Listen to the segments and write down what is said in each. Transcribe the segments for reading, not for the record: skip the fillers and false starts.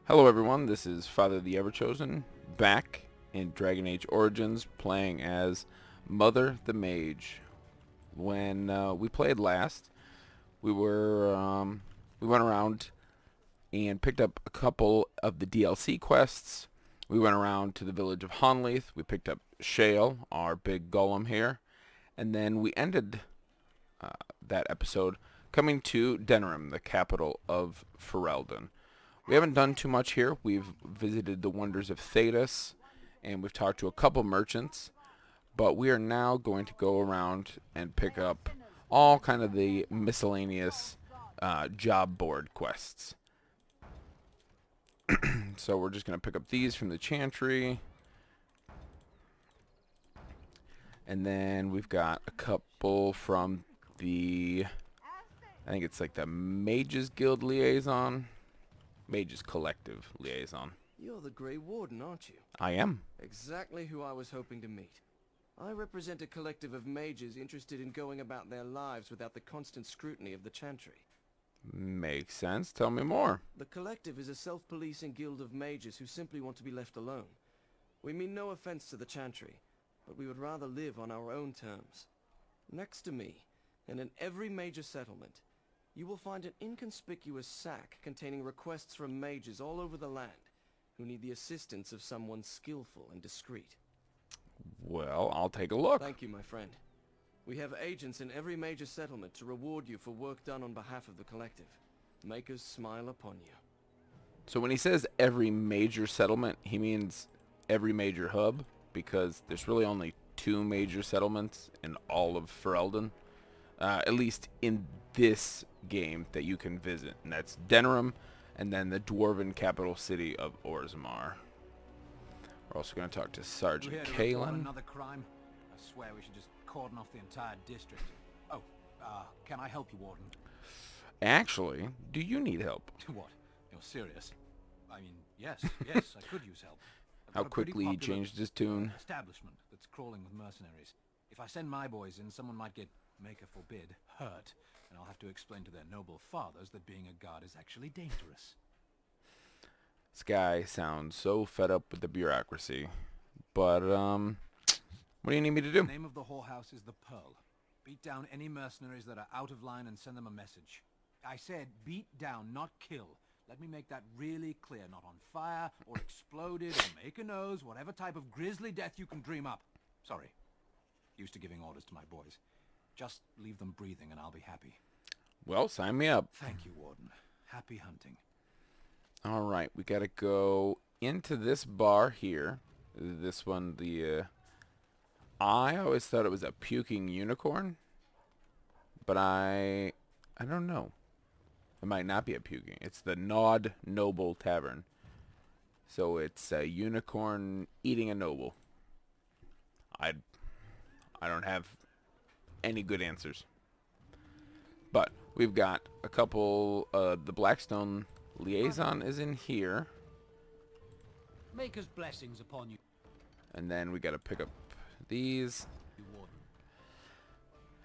Hello everyone, this is Father the Everchosen, back in Dragon Age Origins, playing as Mother the Mage. When we played last, we went around and picked up a couple of the DLC quests. We went around to the village of Honleith, we picked up Shale, our big golem here, and then we ended that episode coming to Denerim, the capital of Ferelden. We haven't done too much here. We've visited the wonders of Thedas, and we've talked to a couple merchants, but we are now going to go around and pick up all kind of the miscellaneous job board quests. So we're just going to pick up these from the Chantry, and then we've got a couple from the, I think it's like the Mages Guild Liaison. Mages Collective Liaison. You're the Grey Warden, aren't you? I am. Exactly who I was hoping to meet. I represent a collective of mages interested in going about their lives without the constant scrutiny of the Chantry. Makes sense. Tell me more. The collective is a self-policing guild of mages who simply want to be left alone. We mean no offense to the Chantry, but we would rather live on our own terms. Next to me, and in every major settlement, you will find an inconspicuous sack containing requests from mages all over the land who need the assistance of someone skillful and discreet. Well, I'll take a look. Thank you, my friend. We have agents in every major settlement to reward you for work done on behalf of the collective. Make us smile upon you. So when he says every major settlement, he means every major hub, because there's really only 2 major settlements in all of Ferelden, at least in this game that you can visit, and that's Denerim, and then the dwarven capital city of Orzammar. We're also going to talk to Sergeant Kalen. Another crime? I swear we should just cordon off the entire district. Oh, can I help you, Warden? Actually, do you need help? What? You're serious? I mean, yes, I could use help. I've How got a pretty quickly he popular changed his tune. establishment that's crawling with mercenaries. If I send my boys in, someone might get, maker forbid, hurt, and I'll have to explain to their noble fathers that being a guard is actually dangerous. This guy sounds so fed up with the bureaucracy. But, what do you need me to do? The name of the whorehouse is the Pearl. Beat down any mercenaries that are out of line and send them a message. I said beat down, not kill. Let me make that really clear. Not on fire, or exploded, or make a nose, whatever type of grisly death you can dream up. Sorry. Used to giving orders to my boys. Just leave them breathing and I'll be happy. Well, sign me up. Thank you, Warden. Happy hunting. Alright, we gotta go into this bar here. This one, the, I always thought it was a puking unicorn. But I don't know. It might not be a puking. It's the Nod Noble Tavern. So it's a unicorn eating a noble. I don't have any good answers. But we've got a couple, the Blackstone Liaison is in here. Maker's blessings upon you, And then we got to pick up these. Warden.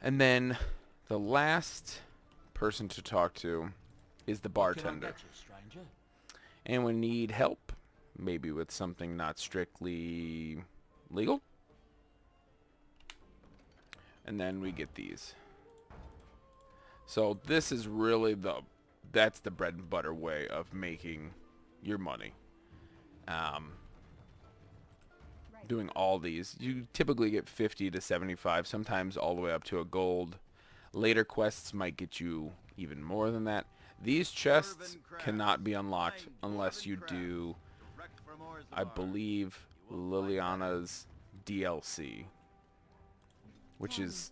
And then the last person to talk to is the What can I bartender. get you, stranger? And we need help. Maybe with something not strictly legal. And then we get these. So this is really that's the bread and butter way of making your money. Doing all these. You typically get 50 to 75, sometimes all the way up to a gold. Later quests might get you even more than that. These chests cannot be unlocked unless you do, I believe, Liliana's DLC. Which is,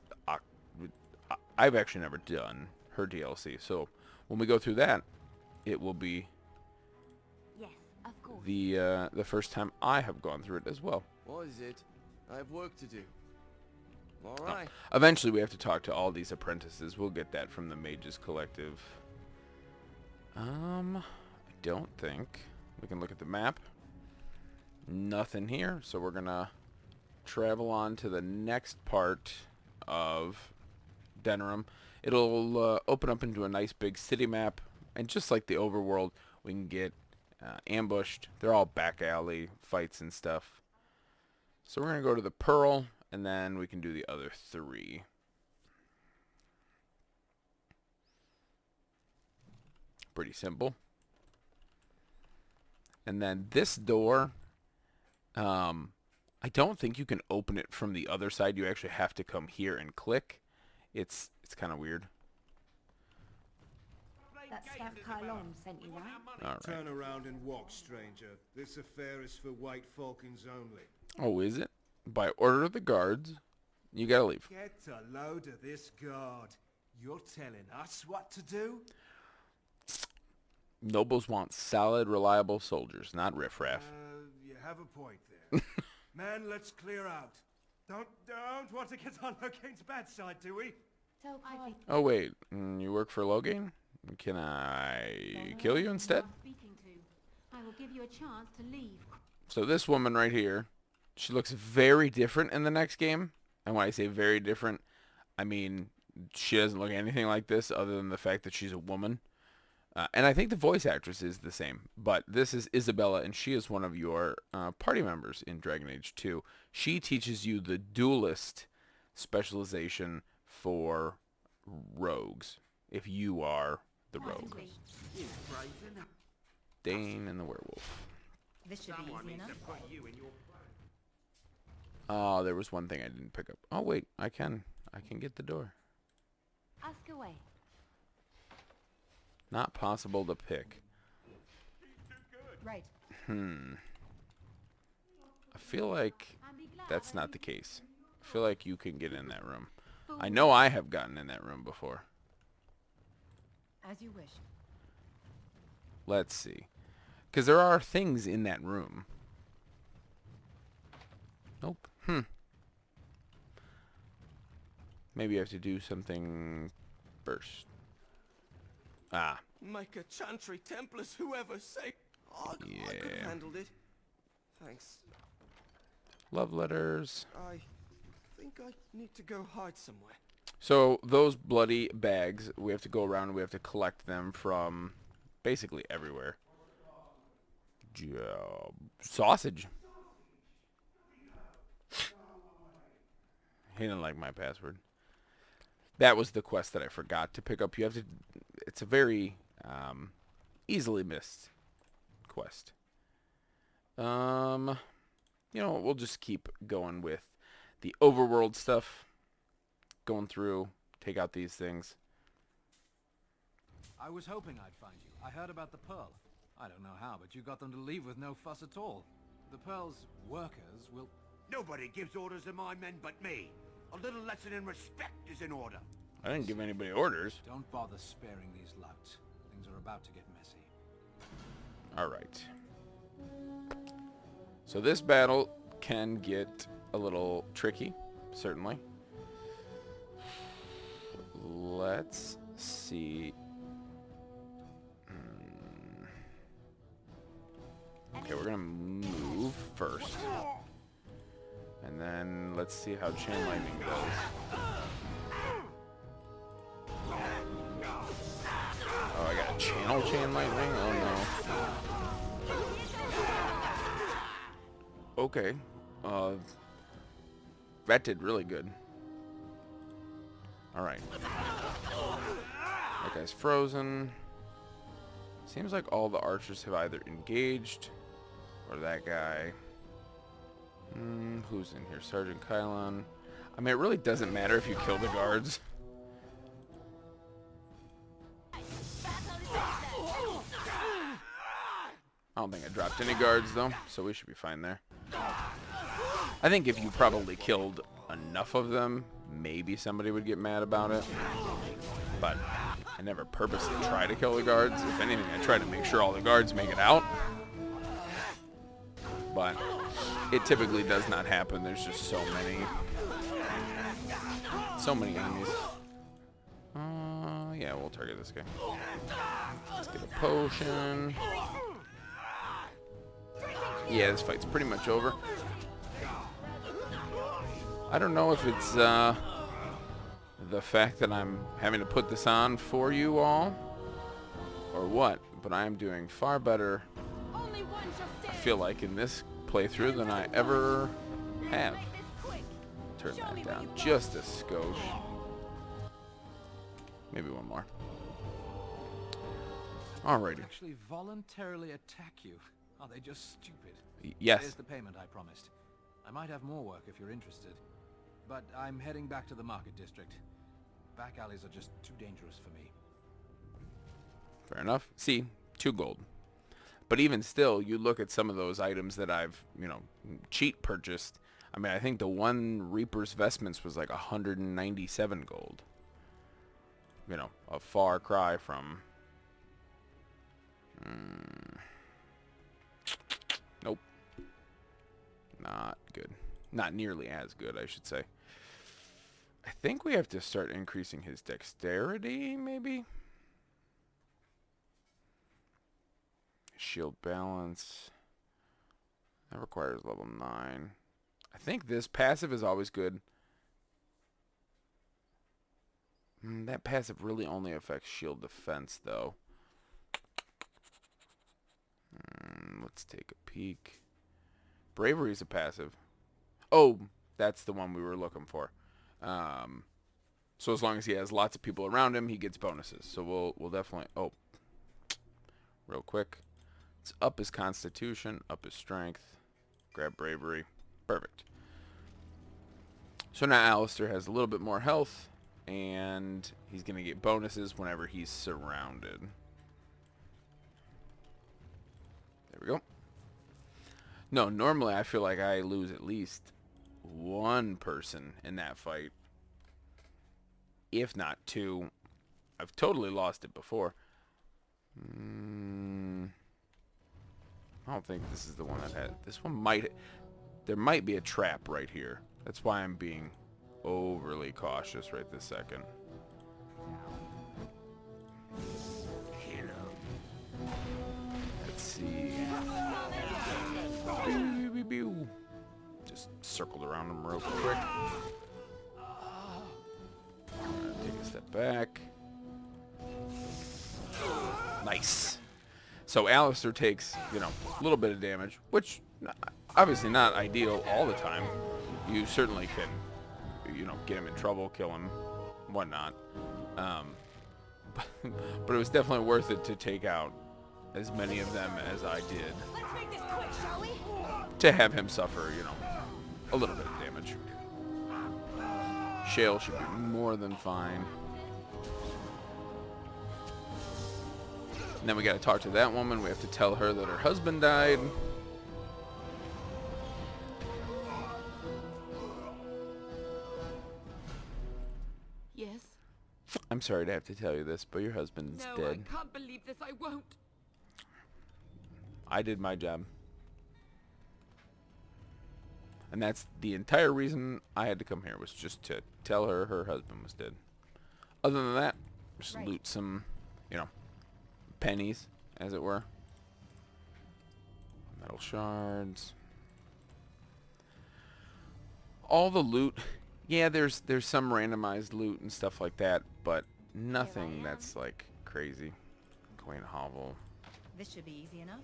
I've actually never done her DLC. So when we go through that, it will be Yes, of course. the first time I have gone through it as well. What is it? I have work to do. Alright. Eventually we have to talk to all these apprentices. We'll get that from the Mages Collective. I don't think. We can look at the map. Nothing here, so we're gonna travel on to the next part of Denerim. It'll open up into a nice big city map, and just like the overworld, we can get ambushed. They're all back alley fights and stuff. So we're going to go to the Pearl, and then we can do the other 3. Pretty simple. And then this door, I don't think you can open it from the other side. You actually have to come here and click. It's kind of weird. That scamp Kylon sent you, right? All right. Turn around and walk, stranger. This affair is for White Falcons only. Oh, is it? By order of the guards, you gotta leave. Get a load of this guard. You're telling us what to do? Nobles want solid, reliable soldiers, not riffraff. You have a point there. Man, let's clear out. Don't want to get on Logain's bad side, do we? Tell Clive. Oh, wait. You work for Logain? Can I kill you instead? Speaking to. I will give you a chance to leave. So this woman right here, she looks very different in the next game. And when I say very different, I mean she doesn't look anything like this other than the fact that she's a woman. And I think the voice actress is the same. But this is Isabella, and she is one of your party members in Dragon Age 2. She teaches you the duelist specialization for rogues, if you are the rogue. Dane and the werewolf. This should be easy enough. Oh, there was one thing I didn't pick up. Oh, wait. I can get the door. Ask away. Not possible to pick. Right. I feel like that's not the case. I feel like you can get in that room. I know I have gotten in that room before. As you wish. Let's see. Because there are things in that room. Nope. Maybe I have to do something first. Ah. Micah, Chantry, Templars, whoever, say... Oh, I could have handled it. Thanks. Love letters. I think I need to go hide somewhere. So those bloody bags, we have to go around and we have to collect them from basically everywhere. Sausage. He didn't like my password. That was the quest that I forgot to pick up. You have to... It's a very easily missed quest. You know, we'll just keep going with the overworld stuff. Going through, take out these things. I was hoping I'd find you. I heard about the Pearl. I don't know how, but you got them to leave with no fuss at all. The Pearl's workers will... Nobody gives orders to my men but me. A little lesson in respect is in order. I didn't give anybody orders. Don't bother sparing these louts. Things are about to get messy. Alright. So this battle can get a little tricky, certainly. Let's see. Okay, we're gonna move first. And then let's see how Chain Lightning goes. Oh, I got channel Chain Lightning? Oh no. Okay. That did really good. Alright. That guy's frozen. Seems like all the archers have either engaged or that guy. Who's in here? Sergeant Kylon. I mean, it really doesn't matter if you kill the guards. I don't think I dropped any guards, though, so we should be fine there. I think if you probably killed enough of them, maybe somebody would get mad about it. But I never purposely try to kill the guards. If anything, I try to make sure all the guards make it out. But it typically does not happen. There's just so many enemies. Yeah, we'll target this guy. Let's get a potion. Yeah, this fight's pretty much over. I don't know if it's the fact that I'm having to put this on for you all or what, but I am doing far better I feel like, in this playthrough than I ever have. Turn that down just a skosh. Maybe one more. Alrighty. Actually voluntarily attack you. Are they just stupid? Yes. Here's the payment I promised. I might have more work if you're interested. But I'm heading back to the market district. Back alleys are just too dangerous for me. Fair enough. See, 2 gold. But even still, you look at some of those items that I've, cheat purchased. I mean, I think the one Reaper's Vestments was like 197 gold. A far cry from... Nope. Not good. Not nearly as good, I should say. I think we have to start increasing his dexterity, maybe? Shield balance. That requires level 9. I think this passive is always good. That passive really only affects shield defense, though. Let's take a peek. Bravery is a passive. Oh, that's the one we were looking for. So as long as he has lots of people around him, he gets bonuses. So we'll definitely... Oh, real quick. Let's up his constitution, up his strength, grab bravery. Perfect. So now Alistair has a little bit more health, and he's going to get bonuses whenever he's surrounded. There we go. No, normally I feel like I lose at least one person in that fight. If not 2. I've totally lost it before. I don't think this is the one I've had. This one might... There might be a trap right here. That's why I'm being overly cautious right this second. Let's see. Just circled around him real quick. Take a step back. Nice. So Alistair takes, a little bit of damage, which obviously not ideal all the time. You certainly can, get him in trouble, kill him, whatnot. But it was definitely worth it to take out as many of them as I did. Let's make this quick, shall we? To have him suffer, a little bit of damage. Shale should be more than fine. And then we gotta talk to that woman. We have to tell her that her husband died. Yes? I'm sorry to have to tell you this, but your husband's No, dead. I can't believe this. I won't. I did my job. And that's the entire reason I had to come here, was just to tell her her husband was dead. Other than that, just loot some, pennies, as it were. Metal shards. All the loot, yeah, there's some randomized loot and stuff like that, but nothing that's like crazy. Quain Hovel. This should be easy enough.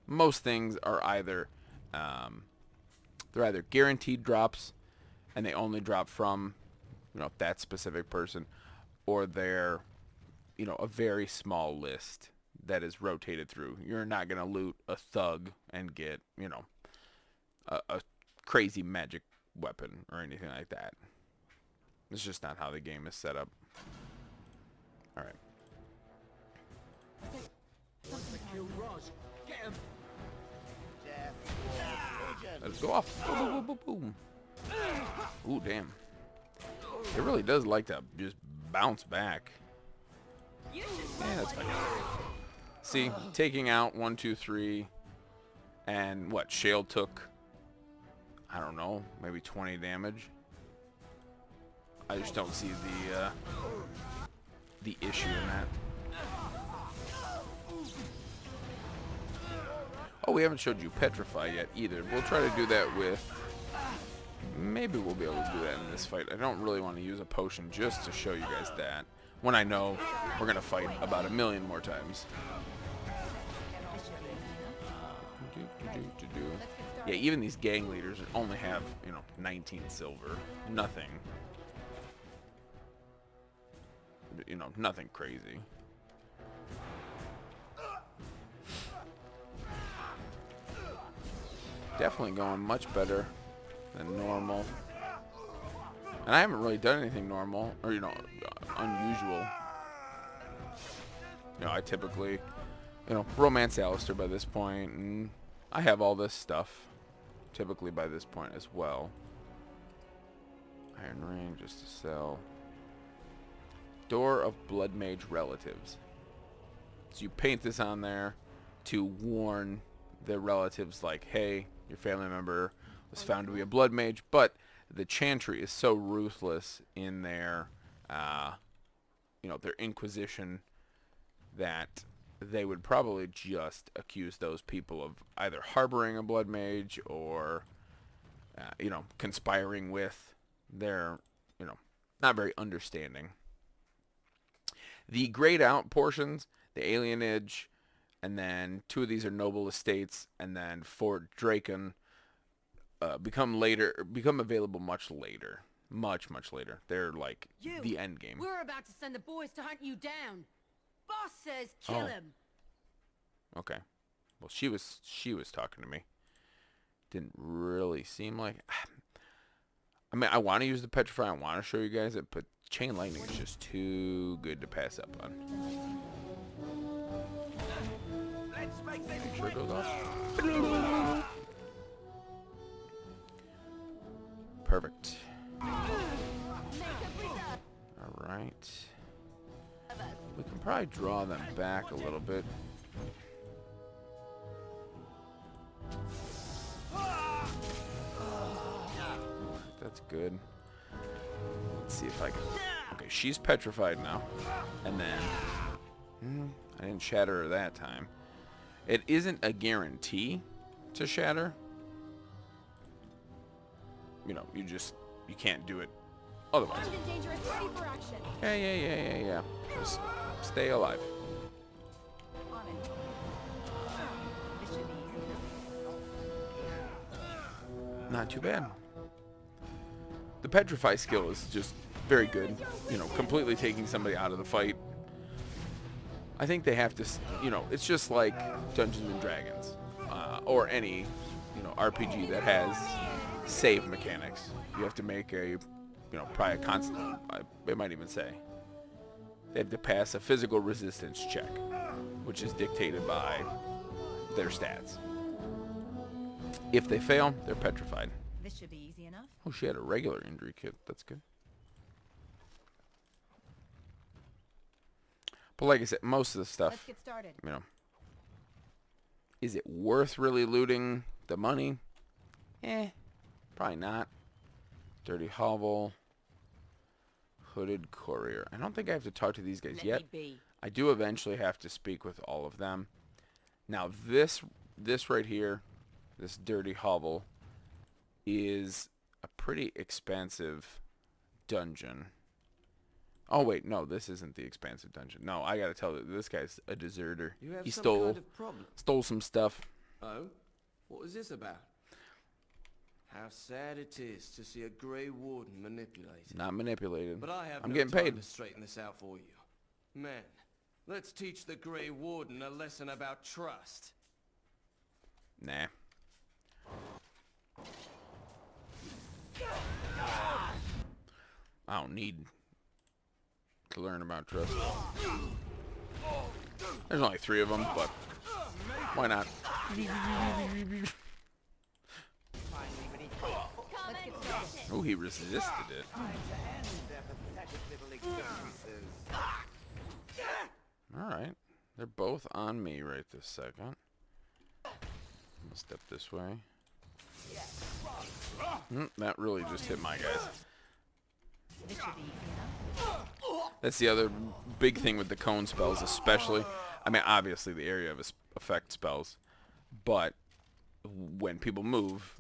Most things are either they're either guaranteed drops, and they only drop from that specific person, or they're a very small list that is rotated through. You're not gonna loot a thug and get a crazy magic weapon or anything like that. It's just not how the game is set up. All right. Kill Roz. Get him. Let's go off. Boom, boom, boom, boom, boom. Ooh, damn. It really does like to just bounce back. Yeah, that's fine. See, taking out 1, 2, 3, and what? Shale took, I don't know, maybe 20 damage. I just don't see the issue in that. Oh, we haven't showed you Petrify yet either. We'll try to do that with... Maybe we'll be able to do that in this fight. I don't really want to use a potion just to show you guys that, when I know we're going to fight about 1,000,000 more times. Yeah, even these gang leaders only have, 19 silver. Nothing. Nothing crazy. Definitely going much better than normal. And I haven't really done anything normal or, unusual. I typically, romance Alistair by this point, and I have all this stuff typically by this point as well. Iron Ring just to sell. Door of Blood Mage Relatives. So you paint this on there to warn the relatives, like, hey, your family member was found to be a blood mage, but the Chantry is so ruthless in their, their inquisition that they would probably just accuse those people of either harboring a blood mage or, conspiring with their, not very understanding. The grayed out portions, the alienage, and then 2 of these are noble estates, and then Fort Draken become available much later. Much later. They're like the end game. We're about to send the boys to hunt you down. Boss says kill him. Okay. Well, she was talking to me. Didn't really seem like. I mean, I want to use the petrify. I want to show you guys it, but chain lightning is just too good to pass up on. Let's make this Make sure it goes off. Perfect. Alright. We can probably draw them back a little bit. That's good. Let's see if I can... Okay, she's petrified now. And then... I didn't shatter her that time. It isn't a guarantee to shatter. You can't do it otherwise. Yeah. Just stay alive. Not too bad. The petrify skill is just very good. Completely taking somebody out of the fight. I think they have to, it's just like Dungeons and Dragons, or any, RPG that has save mechanics. You have to make a, probably a constant, it might even say, they have to pass a physical resistance check, which is dictated by their stats. If they fail, they're petrified. This should be easy enough. Oh, she had a regular injury kit. That's good. But like I said, most of the stuff, Let's get started. Is it worth really looting the money? Probably not. Dirty Hovel. Hooded Courier. I don't think I have to talk to these guys yet. I do eventually have to speak with all of them. Now this right here, this Dirty Hovel, is a pretty expansive dungeon. Oh wait, no, this isn't the expansive dungeon. No, I gotta tell you, this guy's a deserter. You have He some stole kind of problem. some stuff. Oh? What is this about? How sad it is to see a Grey Warden manipulated. Not manipulated. But I have I'm no getting time paid. to straighten this out for you. Men, let's teach the Grey Warden a lesson about trust. Nah. I don't need to learn about trust. There's only 3 of them, but why not? Oh, he resisted it. Alright. They're both on me right this second. I'm gonna step this way. That really just hit my guys. This should be easy enough. That's the other big thing with the cone spells, especially. I mean, obviously the area of effect spells, but when people move,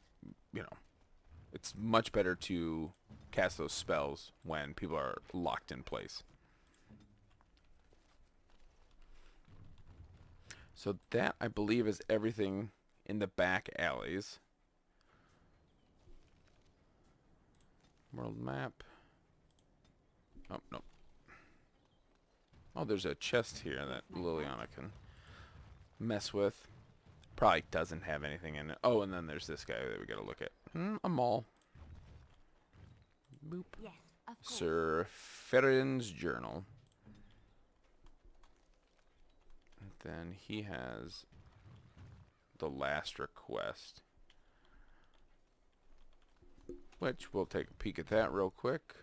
it's much better to cast those spells when people are locked in place. So that, I believe, is everything in the back alleys. World map. Oh, no. Oh, there's a chest here that Liliana can mess with. Probably doesn't have anything in it. Oh, and then there's this guy that we gotta look at. A mall. Boop. Yes, of course. Sir Ferrin's journal. And then he has the last request, which we'll take a peek at that real quick.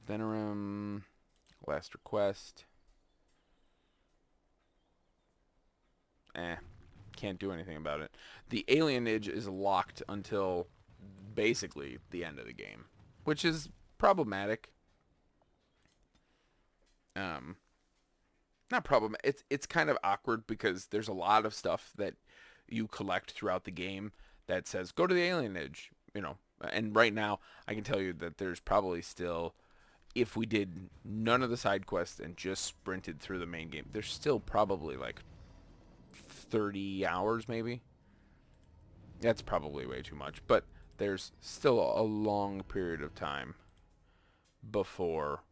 Venerum, last request. Can't do anything about it. The alienage is locked until basically the end of the game, which is problematic. Not problem. It's kind of awkward because there's a lot of stuff that you collect throughout the game that says go to the alienage, you know. And right now, I can tell you that there's probably still, if we did none of the side quests and just sprinted through the main game, there's still probably like 30 hours maybe. That's probably way too much, but there's still a long period of time before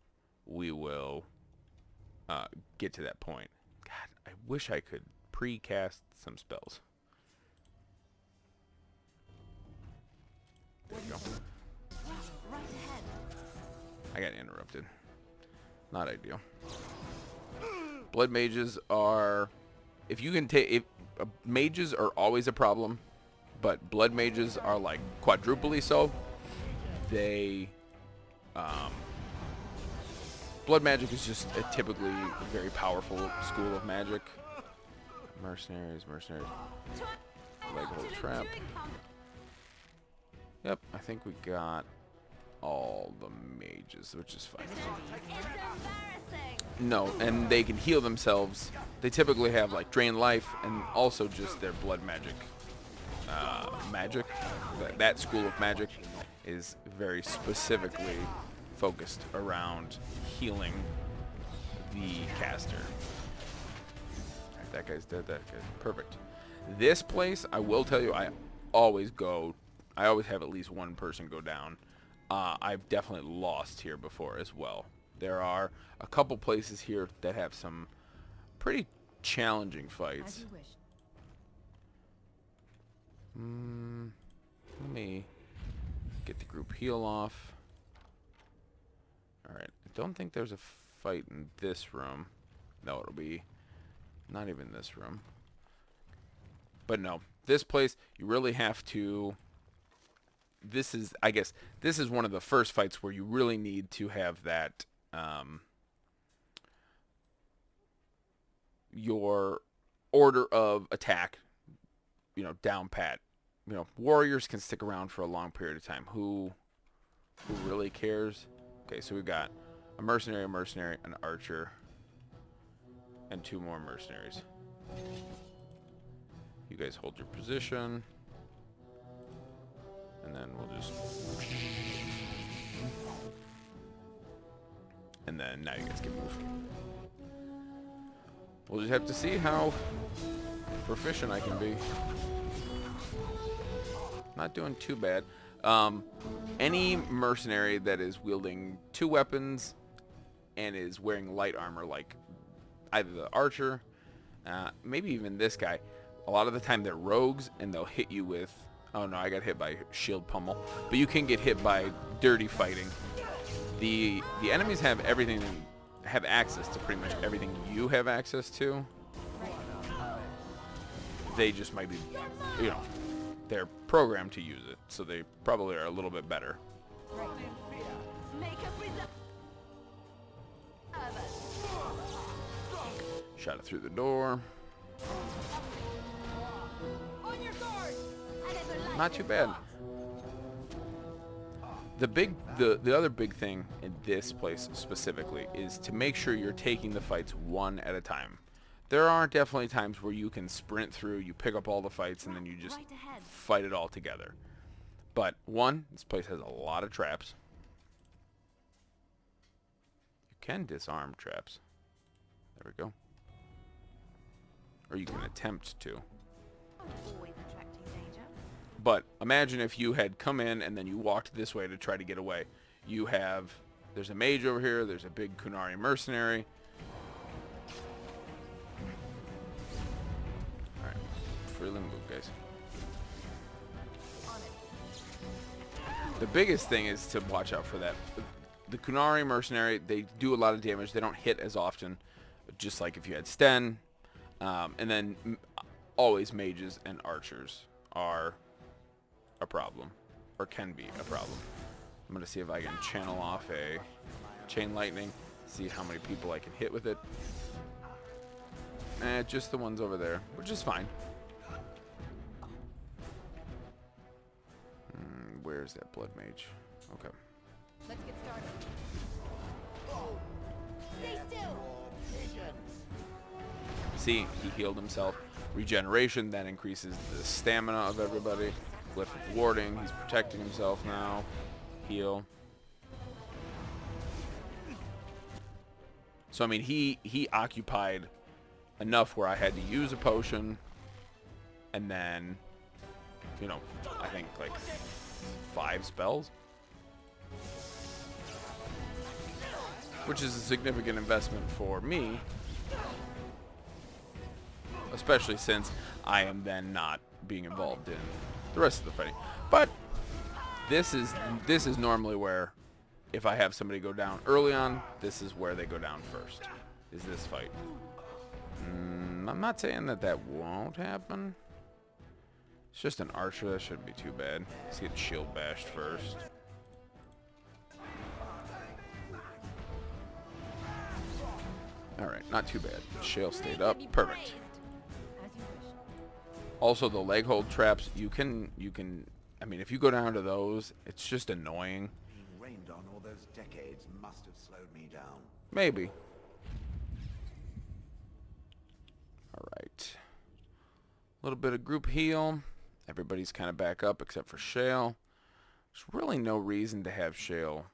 we will get to that point. God, I wish I could pre-cast some spells. There you go. Right ahead. I got interrupted. Not ideal. Blood mages are, if you can take, mages are always a problem, but blood mages are like quadruply so. They, blood magic is just a typically very powerful school of magic. Mercenaries. Leg hold trap. Yep, I think we got all the mages, which is fine. No, and they can heal themselves. They typically have like drain life and also just their blood magic. Magic. That school of magic is very specifically focused around healing the caster. Alright, that guy's dead. That guy's perfect. This place, I will tell you, I always have at least one person go down. I've definitely lost here before as well. There are a couple places here that have some pretty challenging fights. As you wish. Let me get the group heal off. Alright, I don't think there's a fight in this room. No, it'll be not even this room. But no, this place, you really have to... This is, I guess, this is one of the first fights where you really need to have that, your order of attack, you know, down pat. You know, warriors can stick around for a long period of time. Who really cares? Okay, so we've got a mercenary, an archer, and 2 more mercenaries. You guys hold your position. And then we'll just... And then now you guys can move. We'll just have to see how proficient I can be. Not doing too bad. Any mercenary that is wielding 2 weapons and is wearing light armor, like either the archer, maybe even this guy, a lot of the time they're rogues and they'll hit you with... Oh no, I got hit by shield pummel. But you can get hit by dirty fighting. The enemies have everything, have access to pretty much everything you have access to. They just might be, you know, they're programmed to use it, so they probably are a little bit better. Shot it through the door. Not too bad. The other big thing in this place specifically is to make sure you're taking the fights one at a time. There are definitely times where you can sprint through, you pick up all the fights, and then you just fight it all together. But one, this place has a lot of traps. You can disarm traps. There we go. Or you can attempt to. Always attracting danger. But imagine if you had come in and then you walked this way to try to get away. There's a mage over here, there's a big Kunari mercenary. Alright, freely move, guys. The biggest thing is to watch out for that. The Kunari mercenary, they do a lot of damage. They don't hit as often, just like if you had Sten. And then always mages and archers are a problem, or can be a problem. I'm going to see if I can channel off a chain lightning, see how many people I can hit with it. Just the ones over there, which is fine. Where's that blood mage? Okay. Let's get started. Stay still. See, he healed himself. Regeneration, that increases the stamina of everybody. Glyph of warding, he's protecting himself now. Heal. So I mean, he occupied enough where I had to use a potion, and then, you know, I think like 5 spells, which is a significant investment for me, especially since I am then not being involved in the rest of the fighting. But this is normally where, if I have somebody go down early on, this is where they go down first, is this fight. I'm not saying that won't happen. It's just an archer, that shouldn't be too bad. Let's get shield bashed first. Alright, not too bad. Shale stayed up. Perfect. As you wish. Also, the leg hold traps, you can, I mean, if you go down to those, it's just annoying. Being rained on all those decades must have slowed me down. Maybe. Alright. A little bit of group heal. Everybody's kind of back up except for Shale. There's really no reason to have Shale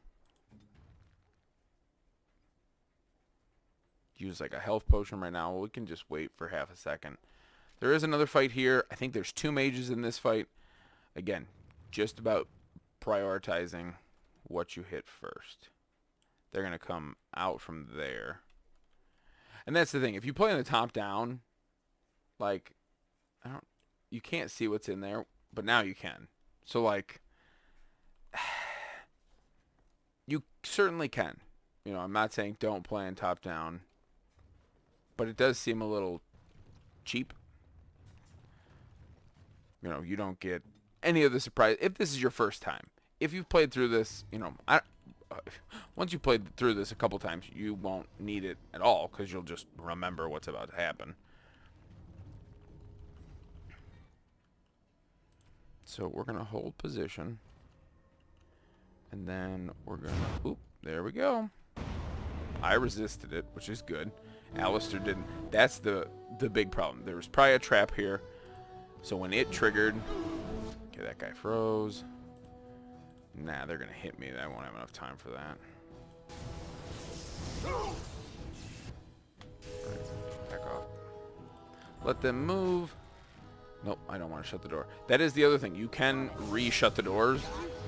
use like a health potion right now. We can just wait for half a second. There is another fight here. I think there's 2 mages in this fight. Again, just about prioritizing what you hit first. They're going to come out from there. And that's the thing. If you play in the top down, like, you can't see what's in there, but now you can. So, like, you certainly can. You know, I'm not saying don't play in top down, but it does seem a little cheap. You know, you don't get any of the surprise. If this is your first time, if you've played through this, you know, once you've played through this a couple times, you won't need it at all because you'll just remember what's about to happen. So we're going to hold position. And then we're going to... Oop, there we go. I resisted it, which is good. Alistair didn't. That's the big problem. There was probably a trap here. So when it triggered... Okay, that guy froze. Nah, they're going to hit me. I won't have enough time for that. Back off. Let them move. Nope, I don't want to shut the door. That is the other thing. You can re-shut the doors,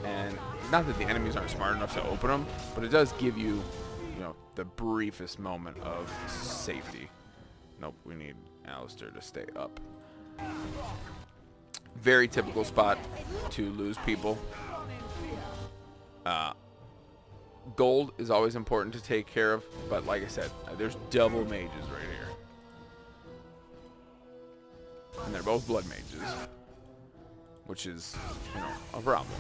and not that the enemies aren't smart enough to open them, but it does give you, you know, the briefest moment of safety. Nope, we need Alistair to stay up. Very typical spot to lose people. Gold is always important to take care of, but like I said, there's double mages right here. And they're both blood mages, which is, you know, a problem.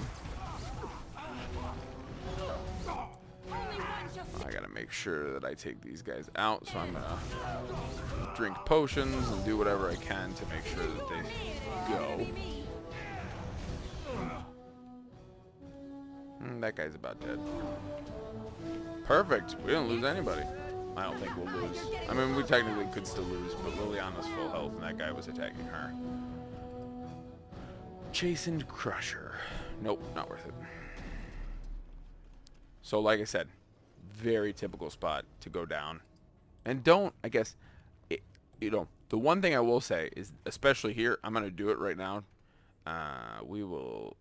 I gotta make sure that I take these guys out, so I'm gonna drink potions and do whatever I can to make sure that they go. That guy's about dead. Perfect. We didn't lose anybody. I don't think we'll lose. I mean, we technically could still lose, but Liliana's full health, and that guy was attacking her. Chastened Crusher. Nope, not worth it. So, like I said, very typical spot to go down. And don't, I guess, you know, The one thing I will say is, especially here, I'm going to do it right now. We will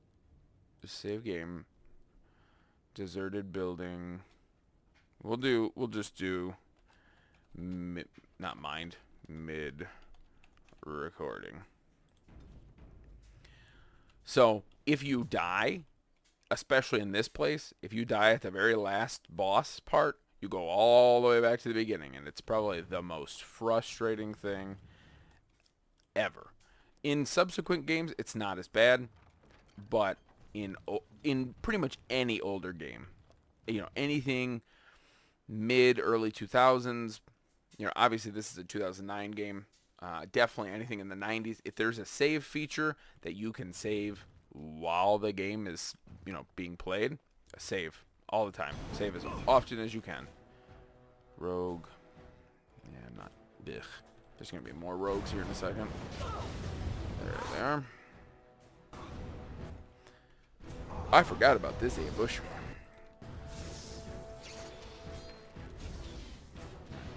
save game, deserted building. We'll just do mid recording. So if you die, especially in this place, if you die at the very last boss part, you go all the way back to the beginning, and it's probably the most frustrating thing ever. In subsequent games, it's not as bad, but in pretty much any older game, anything early 2000s, obviously this is a 2009 game, definitely anything in the 90s, if there's a save feature that you can save while the game is, being played, save all the time. Save as often as you can. Rogue. Yeah, I'm not. Ugh. There's going to be more rogues here in a second. There they are. I forgot about this ambush.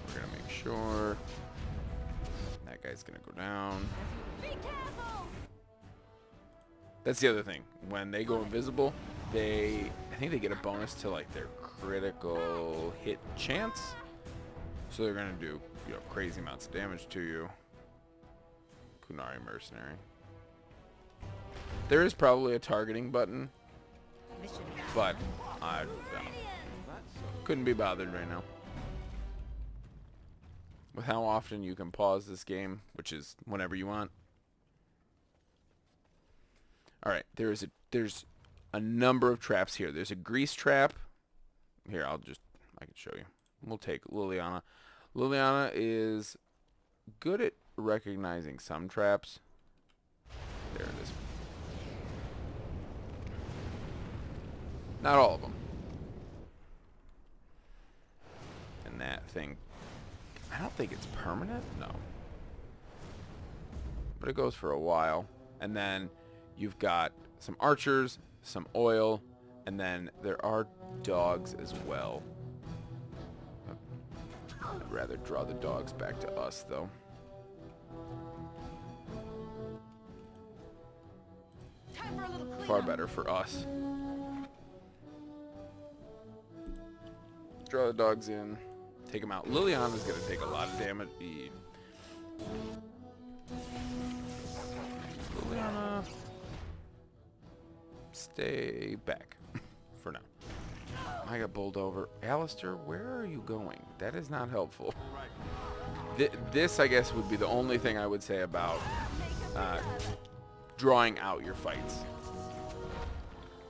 We're going to make sure that guy's going to go down. Be careful! That's the other thing. When they go invisible, I think they get a bonus to like their critical hit chance. So they're gonna do, crazy amounts of damage to you. Qunari mercenary. There is probably a targeting button, but I couldn't be bothered right now. With how often you can pause this game, which is whenever you want. All right, there's a number of traps here. There's a grease trap. Here, I can show you. We'll take Liliana. Liliana is good at recognizing some traps. There it is. Not all of them. And that thing, I don't think it's permanent. No. But it goes for a while. And then you've got some archers, some oil, and then there are dogs as well. I'd rather draw the dogs back to us, though. Time for a little cleanup. Far better for us. Draw the dogs in. Take them out. Liliana's going to take a lot of damage. Liliana, stay back for now. I got bowled over. Alistair, where are you going? That is not helpful. This, I guess, would be the only thing I would say about drawing out your fights.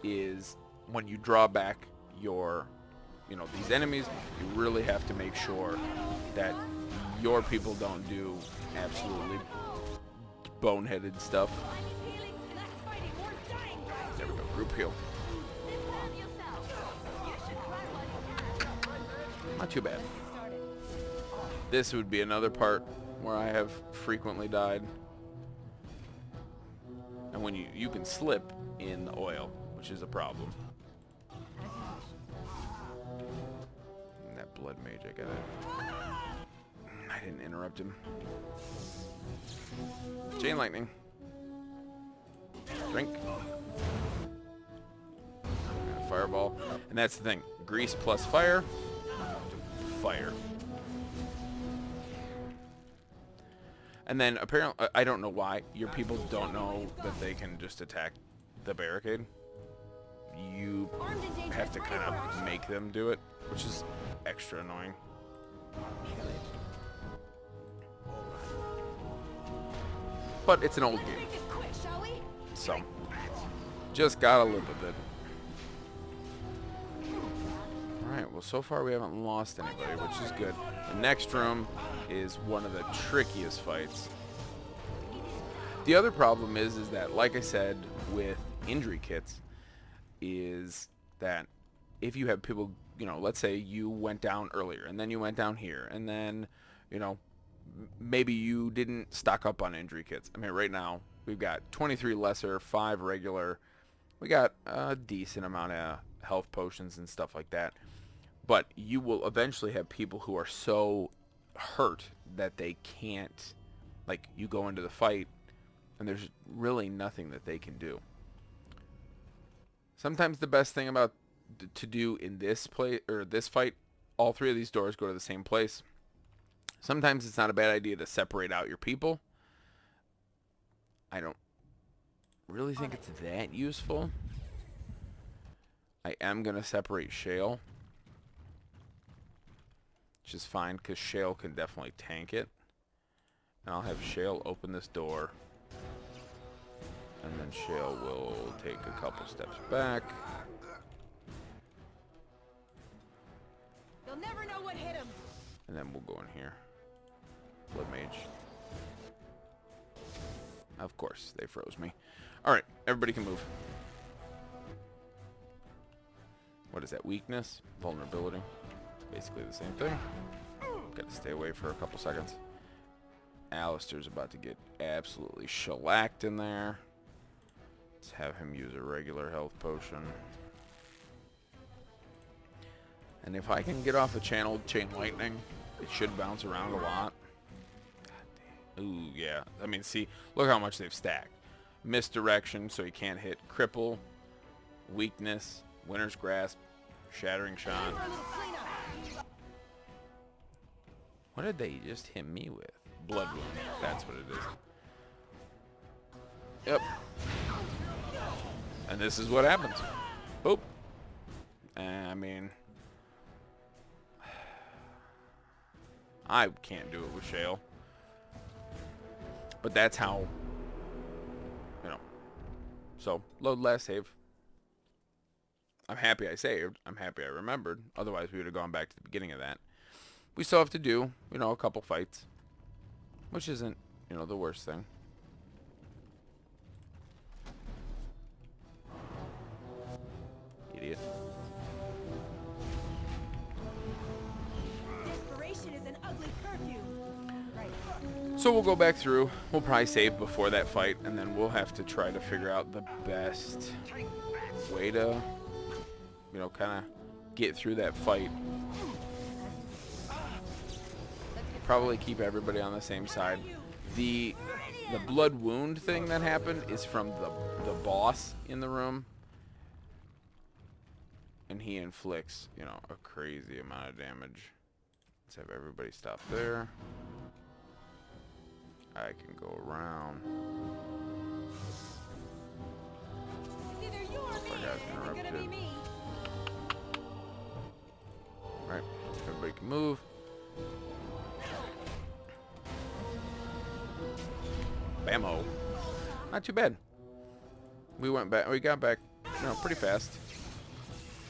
Is when you draw back your, these enemies, you really have to make sure that your people don't do absolutely boneheaded stuff. There we go. Group heal. Not too bad. This would be another part where I have frequently died. And when you can slip in the oil, which is a problem. And that blood mage, I didn't interrupt him. Chain lightning. Drink. Fireball. And that's the thing. Grease plus fire. Fire. And then apparently, I don't know why, your people don't know that they can just attack the barricade. You have to kind of make them do it, which is extra annoying. But it's an old game, so just gotta live with it. Alright, well so far we haven't lost anybody, which is good. The next room is one of the trickiest fights. The other problem is that, like I said, with injury kits, is that if you have people, let's say you went down earlier, and then you went down here, and then, maybe you didn't stock up on injury kits. I mean, right now, we've got 23 lesser, 5 regular. We got a decent amount of health potions and stuff like that. But you will eventually have people who are so hurt that they can't Like, you go into the fight, and there's really nothing that they can do. Sometimes the best thing about to do in this play or this fight, all three of these doors go to the same place. Sometimes it's not a bad idea to separate out your people. I don't really think it's that useful. I am going to separate Shale, which is fine because Shale can definitely tank it. And I'll have Shale open this door, and then Shale will take a couple steps back. They'll never know what hit him. And then we'll go in here. Blood Mage. Of course, they froze me. Alright, everybody can move. What is that? Weakness? Vulnerability? Basically the same thing. Gotta stay away for a couple seconds. Alistair's about to get absolutely shellacked in there. Let's have him use a regular health potion. And if I can get off a channeled Chain Lightning, it should bounce around a lot. God damn. Ooh, yeah. I mean, see, look how much they've stacked. Misdirection, so he can't hit. Cripple. Weakness. Winter's Grasp. Shattering Shot. What did they just hit me with? Blood Wound. That's what it is. Yep. And this is what happens. Boop. I mean, I can't do it with Shale. But that's how, you know. So, load last save. I'm happy I saved. I'm happy I remembered. Otherwise, we would have gone back to the beginning of that. We still have to do, you know, a couple fights. Which isn't, you know, the worst thing. Idiot. Desperation is an ugly curfew. Right. So we'll go back through. We'll probably save before that fight, and then we'll have to try to figure out the best way to, you know, kind of get through that fight. Probably keep everybody on the same side. The blood wound thing that happened is from the boss in the room. And he inflicts, you know, a crazy amount of damage. Let's have everybody stop there. I can go around. It's either you or me. I got It's gonna be me. Right, everybody can move. Bammo. Not too bad. We got back, you know, pretty fast.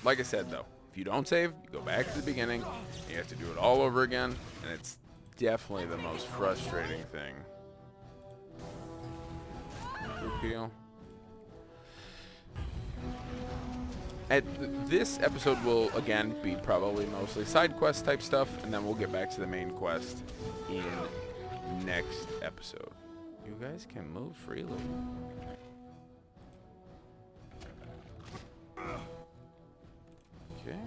Like I said, though, if you don't save, you go back to the beginning. You have to do it all over again, and it's definitely the most frustrating thing. Repeal. This episode will, again, be probably mostly side quest type stuff, and then we'll get back to the main quest in next episode. You guys can move freely. Okay.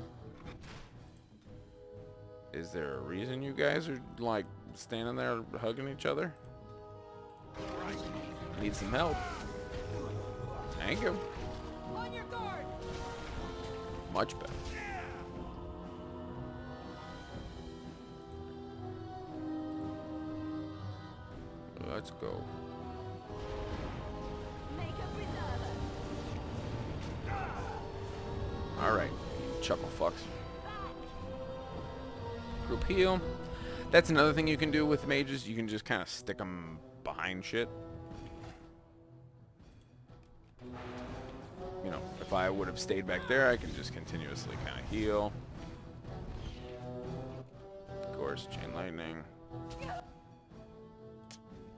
Is there a reason you guys are, like, standing there hugging each other? Need some help. Thank you. On your guard. Much better. Let's go. Make a reserve. Alright, chuckle fucks. Group heal. That's another thing you can do with mages. You can just kind of stick them behind shit. You know, if I would have stayed back there, I can just continuously kind of heal. Of course, Chain Lightning.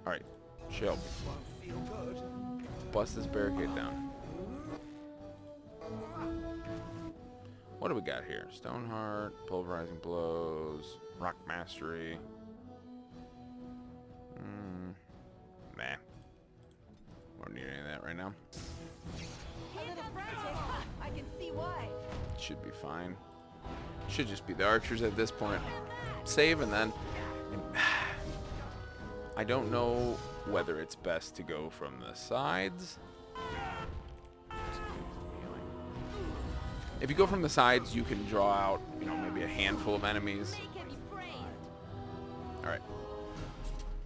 Alright, Shale. Bust this barricade down. What do we got here? Stoneheart, Pulverizing Blows, Rock Mastery. Nah. Won't need any of that right now. A little frantic. I can see why. Should be fine. Should just be the archers at this point. Save and then... I don't know whether it's best to go from the sides. If you go from the sides, you can draw out, you know, maybe a handful of enemies. Alright.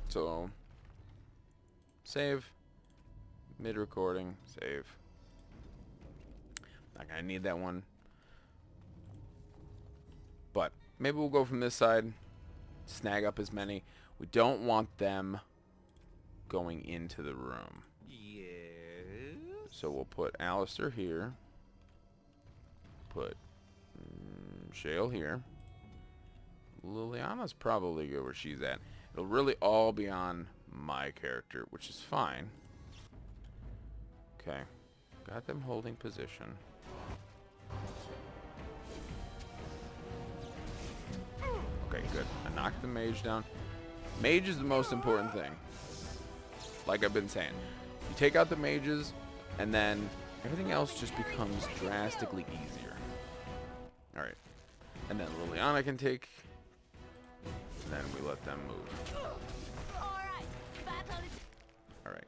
So, save. Mid-recording. Save. Not gonna need that one. But, maybe we'll go from this side. Snag up as many. We don't want them going into the room. Yes. So we'll put Alistair here. Put Shale here. Liliana's probably good where she's at. It'll really all be on my character, which is fine. Okay. Got them holding position. Okay, good. I knocked the mage down. Mage is the most important thing. Like I've been saying. You take out the mages, and then everything else just becomes drastically easier. Alright. And then Liliana can take. And then we let them move. Alright.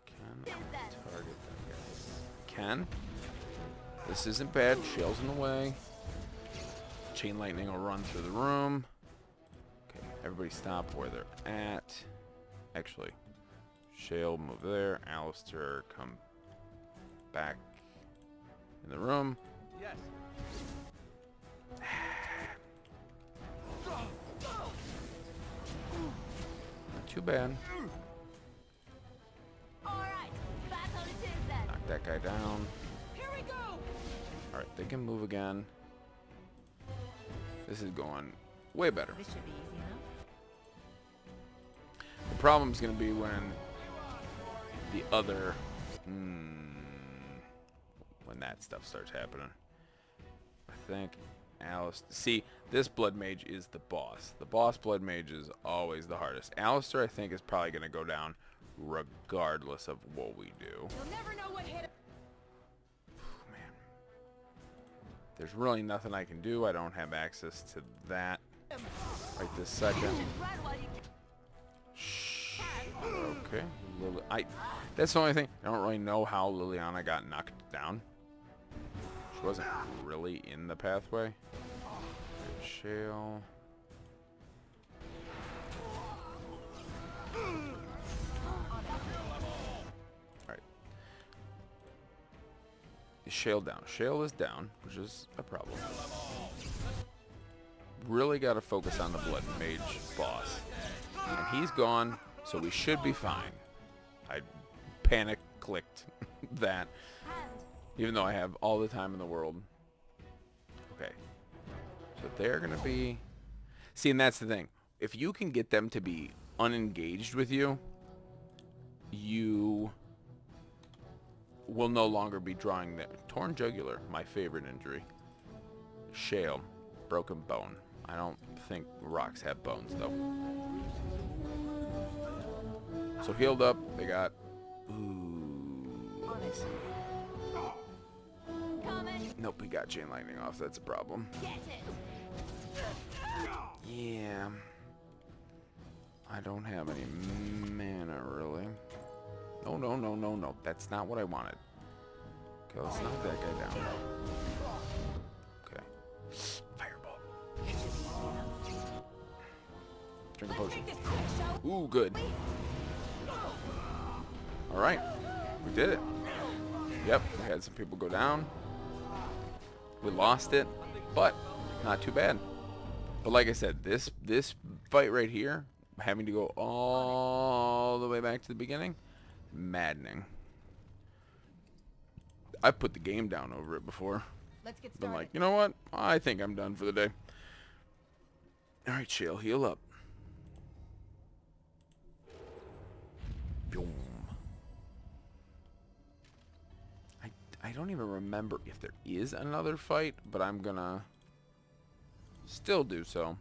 Can I target that guy? Can. This isn't bad. Shale's in the way. Chain lightning will run through the room. Okay, everybody stop where they're at. Actually, Shale move there. Alistair come back in the room. Yes. Not too bad. Knock that guy down. Here we go. Alright, they can move again. This is going way better. This should be easy enough. The problem's going to be when the other... when that stuff starts happening. I think Alistair... See, this Blood Mage is the boss. The boss Blood Mage is always the hardest. Alistair, I think, is probably going to go down regardless of what we do. You'll never know what hit him. Man. There's really nothing I can do. I don't have access to that right this second. Shh. Okay. That's the only thing. I don't really know how Liliana got knocked down. She wasn't really in the pathway. Shale. Alright. Is Shale down? Shale is down, which is a problem. Really got to focus on the Blood Mage boss. And he's gone, so we should be fine. I panic clicked that. Even though I have all the time in the world. Okay. So they're going to be... See, and that's the thing. If you can get them to be unengaged with you, you will no longer be drawing their... Torn jugular, my favorite injury. Shale, broken bone. I don't think rocks have bones, though. So healed up, they got... Ooh. Nope, he got chain lightning off. That's a problem. Yeah. I don't have any mana, really. No, no, no, no, no. That's not what I wanted. Okay, let's knock that guy down. Okay. Fireball. Drink a potion. Ooh, good. Alright. We did it. Yep, we had some people go down. We lost it, but not too bad. But like I said, this fight right here, having to go all the way back to the beginning, maddening. I've put the game down over it before. Let's get Been started. like, you know what? I think I'm done for the day. Alright, Shale, heal up. Boom. I don't even remember if there is another fight, but I'm gonna still do so.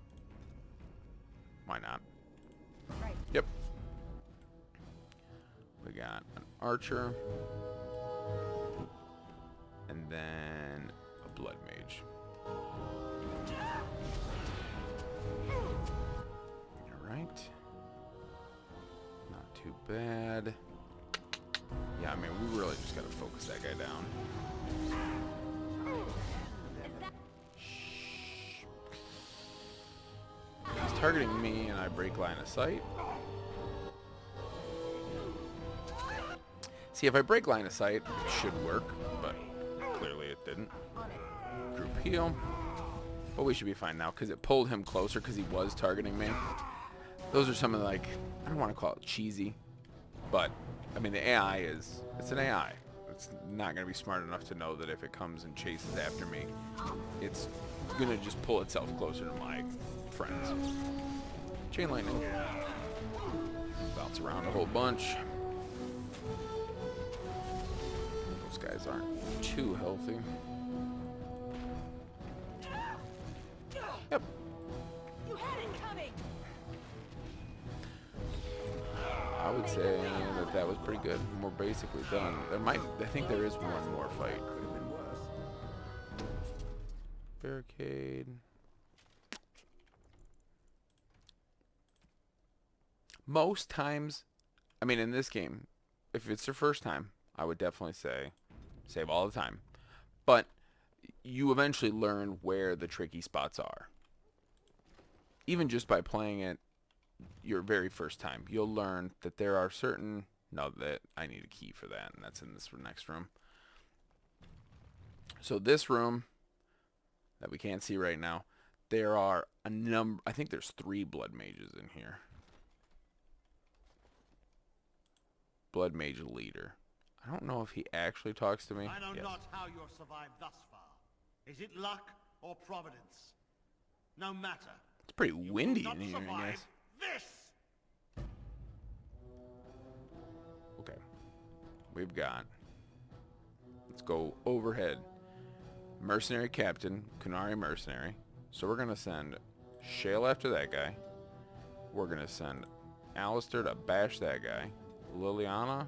Why not? Right. Yep. We got an archer. And then a blood mage. too bad. Yeah, I mean, we really just gotta focus that guy down. Shh. He's targeting me, and I break line of sight. See, if I break line of sight, it should work, but clearly it didn't. Group heal. But we should be fine now, because it pulled him closer because he was targeting me. Those are some of the, like, I don't want to call it cheesy, but, I mean, the AI is, it's an AI. It's not going to be smart enough to know that if it comes and chases after me, it's going to just pull itself closer to my friends. Chain lightning. Bounce around a whole bunch. Those guys aren't too healthy. Yep. You had it coming. I would say that that was pretty good. We're basically done. I think there is one more fight. Could have been worse. Barricade. Most times, I mean, in this game, if it's your first time, I would definitely say save all the time. But you eventually learn where the tricky spots are. Even just by playing it your very first time, you'll learn that there are certain... No, that I need a key for that, and that's in this next room. So this room that we can't see right now, there are a number... I think there's 3 blood mages in here. Blood mage leader. I don't know if he actually talks to me. I know Yes. not how you're survived thus far. Is it luck or providence? No matter. It's pretty You windy will in not here, survive guys. this! Okay. We've got... Let's go overhead. Mercenary captain, Kunari mercenary. So we're going to send Shale after that guy. We're going to send Alistair to bash that guy. Liliana,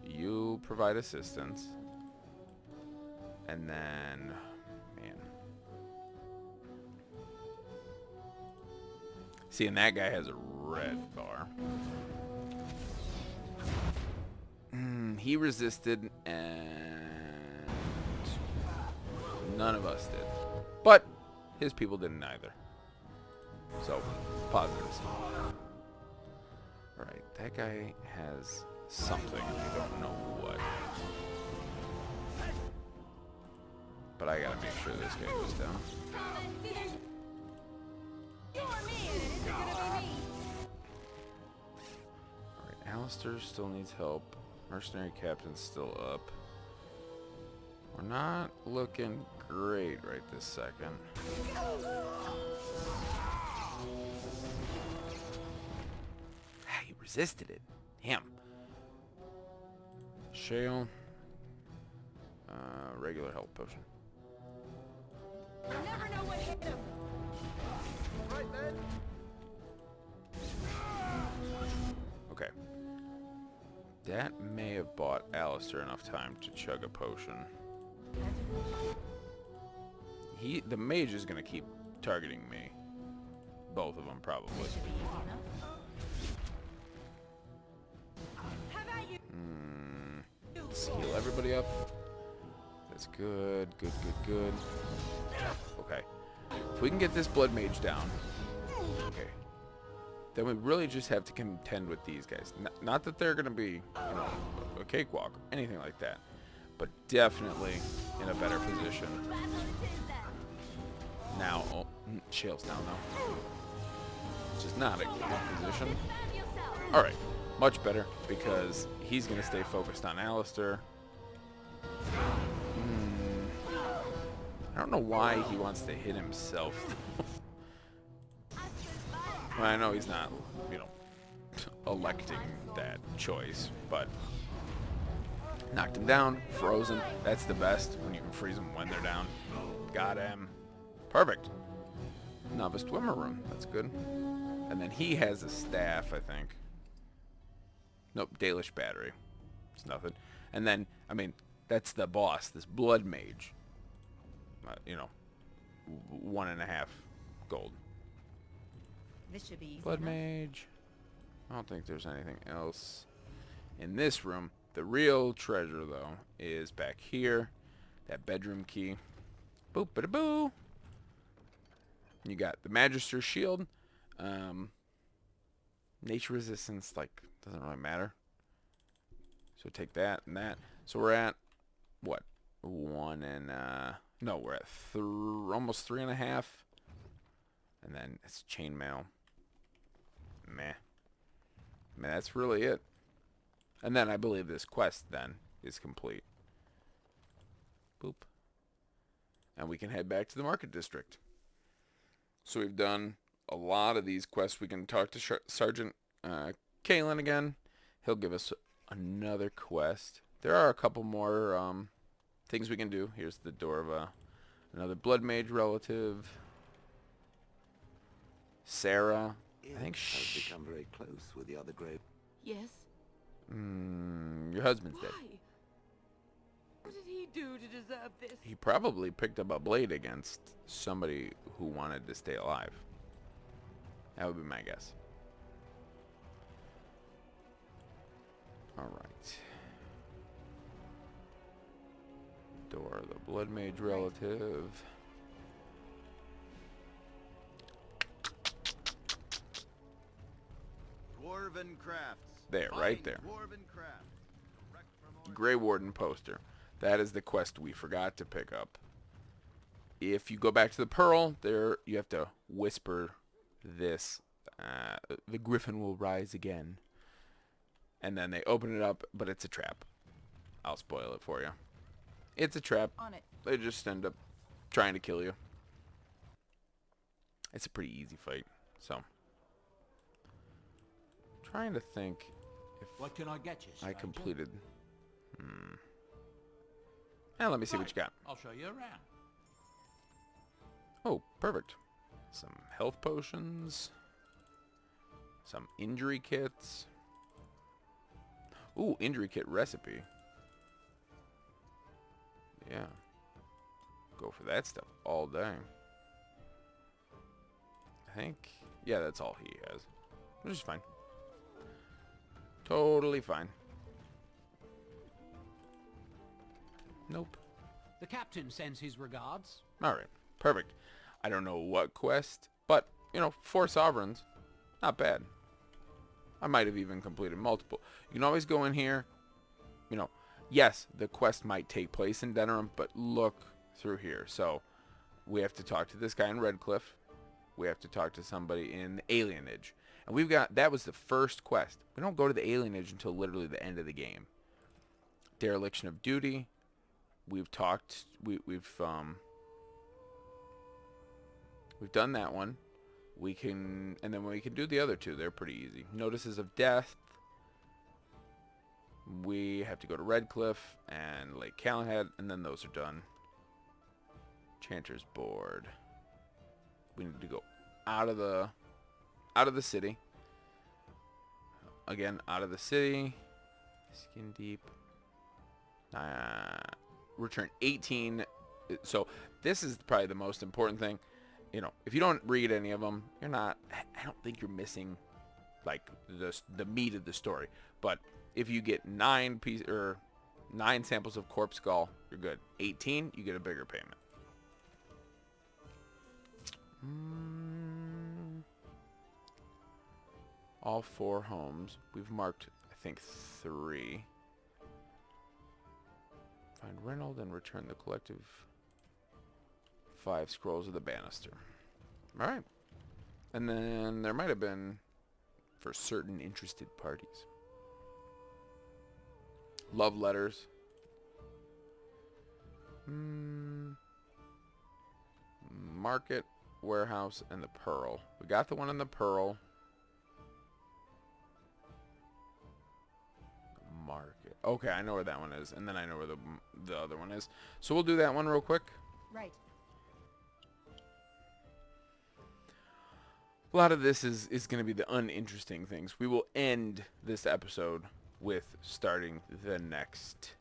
you provide assistance. And then... Man. See, and that guy has a red bar. He resisted, and none of us did. But his people didn't either. So, positives. Alright, that guy has something. I don't know what. But I gotta make sure this guy goes down. You or me, and it isn't gonna be me. Alright, Alistair still needs help. Mercenary captain's still up. We're not looking great right this second. Ah, he resisted it. Damn. Shale. Regular health potion. You never know what hit him. Okay. That may have bought Alistair enough time to chug a potion. The mage is gonna keep targeting me. Both of them, probably. How about you? Let's heal everybody up. That's good, good, good, good. Okay. If we can get this blood mage down, okay, then we really just have to contend with these guys. Not that they're gonna be, you know, a cakewalk or anything like that, but definitely in a better position. Now, oh, Shale's down now. Which is not a good position. Alright, much better, because he's gonna stay focused on Alistair. I don't know why he wants to hit himself. Well, I know he's not, you know, electing that choice, but knocked him down, frozen. That's the best, when you can freeze them when they're down. Got him. Perfect. Novice Dwemer room. That's good. And then he has a staff, I think. Nope, Dalish battery. It's nothing. And then, I mean, that's the boss, this blood mage. You know, 1.5 gold. This should be easy Blood enough. mage. I don't think there's anything else in this room. The real treasure, though, is back here. That bedroom key. Boop, bada boo. You got the Magister's shield. Nature resistance, like, doesn't really matter. So take that and that. So we're at, what? One and, no, we're at almost 3.5. And then it's chainmail. Meh. Man, that's really it. And then I believe this quest then is complete. Boop. And we can head back to the market district. So we've done a lot of these quests. We can talk to Sergeant Kalen again. He'll give us another quest. There are a couple more things we can do. Here's the door of another Blood Mage relative. Sarah. I think has become very close with the other grave. Yes? Your husband's dead. Why? What did he do to deserve this? He probably picked up a blade against somebody who wanted to stay alive. That would be my guess. Alright. Door of the Blood Mage relative. Dwarven crafts. There, right there. Dwarven crafts. Direct from Grey Warden poster. That is the quest we forgot to pick up. If you go back to the Pearl, there you have to whisper this. The griffin will rise again. And then they open it up, but it's a trap. I'll spoil it for you. It's a trap. On it. They just end up trying to kill you. It's a pretty easy fight. So, trying to think if What can I get you, I stranger? completed. Now let me see what you got. I'll show you around. Oh, perfect. Some health potions. Some injury kits. Ooh, injury kit recipe. Yeah. Go for that stuff all day. I think, yeah, that's all he has. Which is fine. Totally fine. Nope. The captain sends his regards. Alright, perfect. I don't know what quest, but, you know, 4 sovereigns. Not bad. I might have even completed multiple. You can always go in here. You know, yes, the quest might take place in Denerim, but look through here. So, we have to talk to this guy in Redcliffe. We have to talk to somebody in Alienage. And we've got, that was the first quest. We don't go to the Alienage until literally the end of the game. Dereliction of Duty. We've talked, we've done that one. We can, and then we can do the other 2. They're pretty easy. Notices of Death. We have to go to Redcliffe and Lake Calenhead, and then those are done. Chanter's Board. We need to go out of the city. Again, out of the city. Skin Deep. Return 18. So this is probably the most important thing. You know, if you don't read any of them, you're not, I don't think you're missing like the meat of the story. But if you get 9 samples of corpse skull, you're good. 18, you get a bigger payment. All 4 homes. We've marked, I think, 3. Find Reynold and return the collective 5 scrolls of the banister. Alright. And then there might have been for certain interested parties. Love letters. Market, warehouse, and the Pearl. We got the one in the Pearl. Market. Okay, I know where that one is. And then I know where the other one is. So we'll do that one real quick. Right. A lot of this is going to be the uninteresting things. We will end this episode with starting the next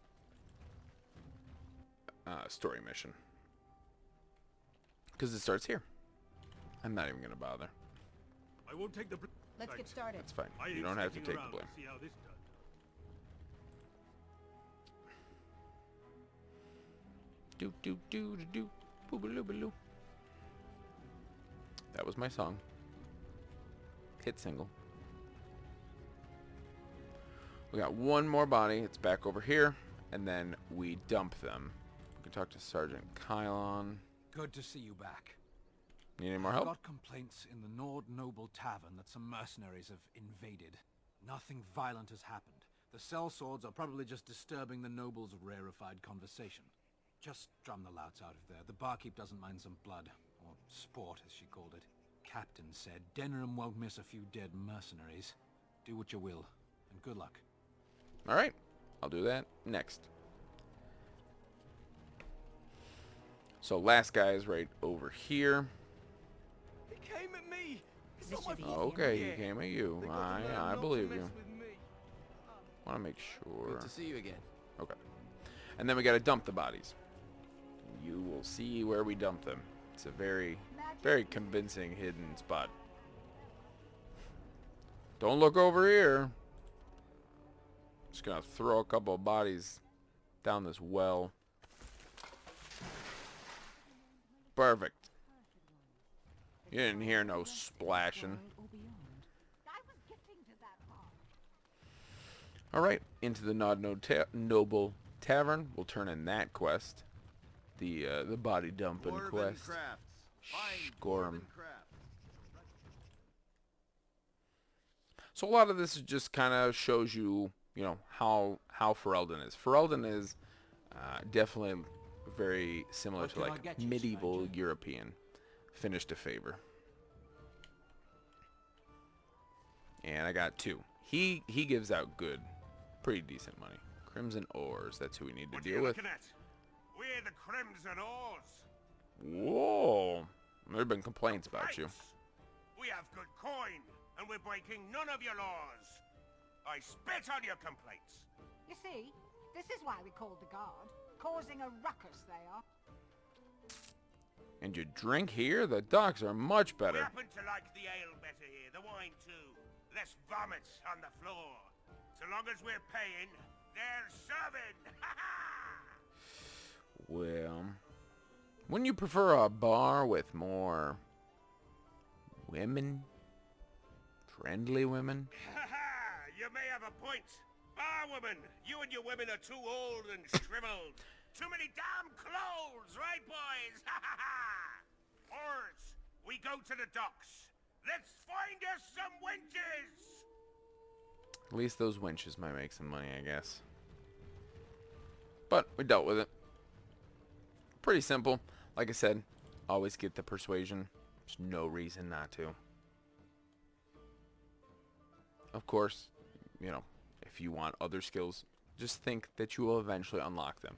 story mission. Because it starts here. I'm not even going to bother. I won't take the... Let's get started. That's fine. I You ain't don't have to sticking take the around blame. see how this does. Do do do do do. Boobaloo. That was my song. Hit single. We got one more body. It's back over here, and then we dump them. We can talk to Sergeant Kylon. Good to see you back. Need any more I've help? got complaints in the Nord Noble Tavern that some mercenaries have invaded. Nothing violent has happened. The sellswords are probably just disturbing the nobles' rarefied conversation. Just drum the louts out of there. The barkeep doesn't mind some blood. Or sport, as she called it. Captain said Denerim won't miss a few dead mercenaries. Do what you will, and good luck. Alright. I'll do that next. So last guy is right over here. He came at me. It's This not my should be fault. Okay, Yeah. he came at you. They got to learn I not to believe mess you. with me. Want to make sure. Good to see you again. Okay. And then we got to dump the bodies. You will see where we dump them. It's a very, very convincing hidden spot. Don't look over here. Just gonna throw a couple of bodies down this well. Perfect. You didn't hear no splashing. Alright, into the Noble Tavern. We'll turn in that quest. The body dumping Dwarven quest. crafts. Fine Score 'em. dwarven crafts. So a lot of this is just kind of shows you, you know, how Ferelden is. Ferelden is definitely very similar What to can I like get you, medieval stranger? European. Finished a favor. And I got 2. He gives out good, pretty decent money. Crimson Ores, that's who we need to What are deal you with. looking at? We're the Crimson Oars. Whoa. There have been complaints about you. Right. We have good coin, and we're breaking none of your laws. I spit on your complaints. You see, this is why we called the guard. Causing a ruckus, they are. And you drink here? The docks are much We better. happen to like the ale better here, the wine too. Less vomit on the floor. So long as we're paying, they're serving. Well, wouldn't you prefer a bar with more women? Friendly women? You may have a point. Bar woman, you and your women are too old and shriveled. Too many damn clothes, right, boys? Oars, we go to the docks. Let's find us some wenches. At least those winches might make some money, I guess. But we dealt with it. Pretty simple. Like I said, always get the persuasion. There's no reason not to. Of course, you know, if you want other skills, just think that you will eventually unlock them.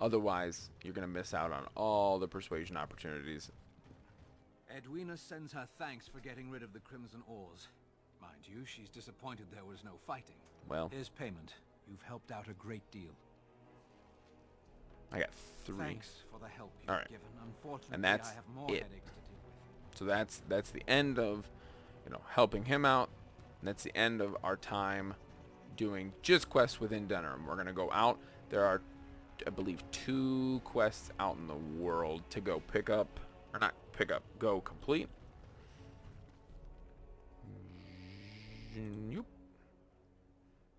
Otherwise, you're going to miss out on all the persuasion opportunities. Edwina sends her thanks for getting rid of the Crimson Oars. Mind you, she's disappointed there was no fighting. Well, Here's payment. You've helped out a great deal. I got 3. Thanks for the help you've Alright. given. Unfortunately, And that's I have more it. headaches to deal with. So that's the end of, you know, helping him out. And that's the end of our time doing just quests within Denerim. We're going to go out. There are, I believe, 2 quests out in the world to go pick up. Or not pick up, go complete. Yoop.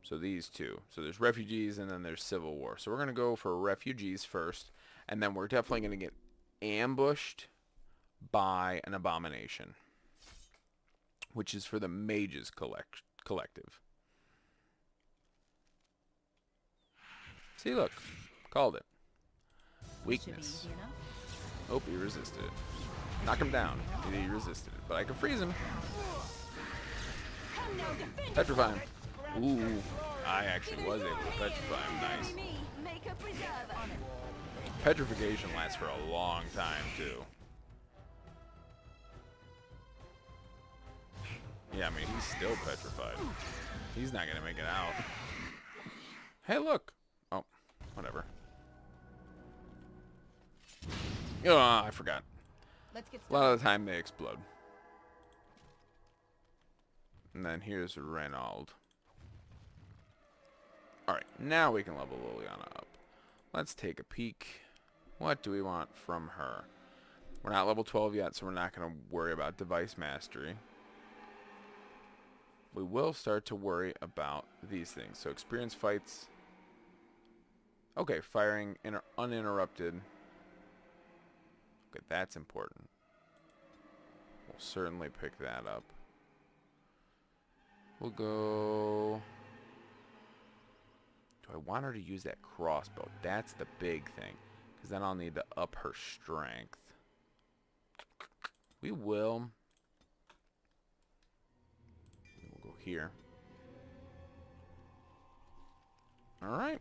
So these 2. So there's refugees and then there's civil war. So we're going to go for refugees first. And then we're definitely going to get ambushed by an abomination, which is for the Mages Collective. See, look. Called it. Should be Weakness. easy enough. Oh, he resisted it. Knock him down. He resisted it. But I can freeze him. Petrify him. Ooh. I actually was able to petrify him. Nice. Make a preserver. Petrification lasts for a long time, too. Yeah, I mean, he's still petrified. He's not gonna make it out. Hey, look! Oh, whatever. Oh, I forgot. Let's get A lot started. of the time they explode. And then here's Reynold. Alright, now we can level Liliana up. Let's take a peek. What do we want from her? We're not level 12 yet, so we're not going to worry about device mastery. We will start to worry about these things. So experience fights. Okay, firing uninterrupted. Okay, that's important. We'll certainly pick that up. We'll go... Do I want her to use that crossbow? That's the big thing. Because then I'll need to up her strength. We will. We'll go here. Alright.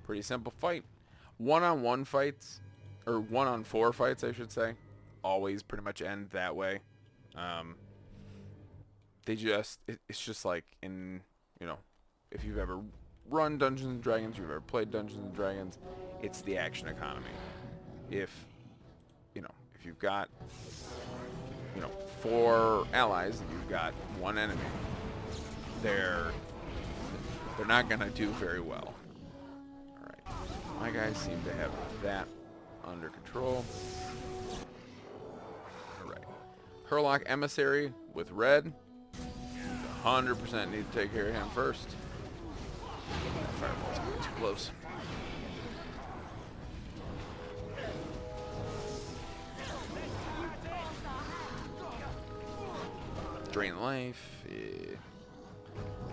Pretty simple fight. One-on-one fights, or one-on-4 fights, I should say, always pretty much end that way. They just, it's just like in, you know, if you've ever run Dungeons and Dragons, you've ever played Dungeons and Dragons, it's the action economy. If, you know, if you've got, you know, 4 allies and you've got 1 enemy, they're not gonna do very well. All right, my guys seem to have that under control. All right, Hurlock Emissary with red. 100% need to take care of him first. That fireball's going too close. Drain life. Yeah.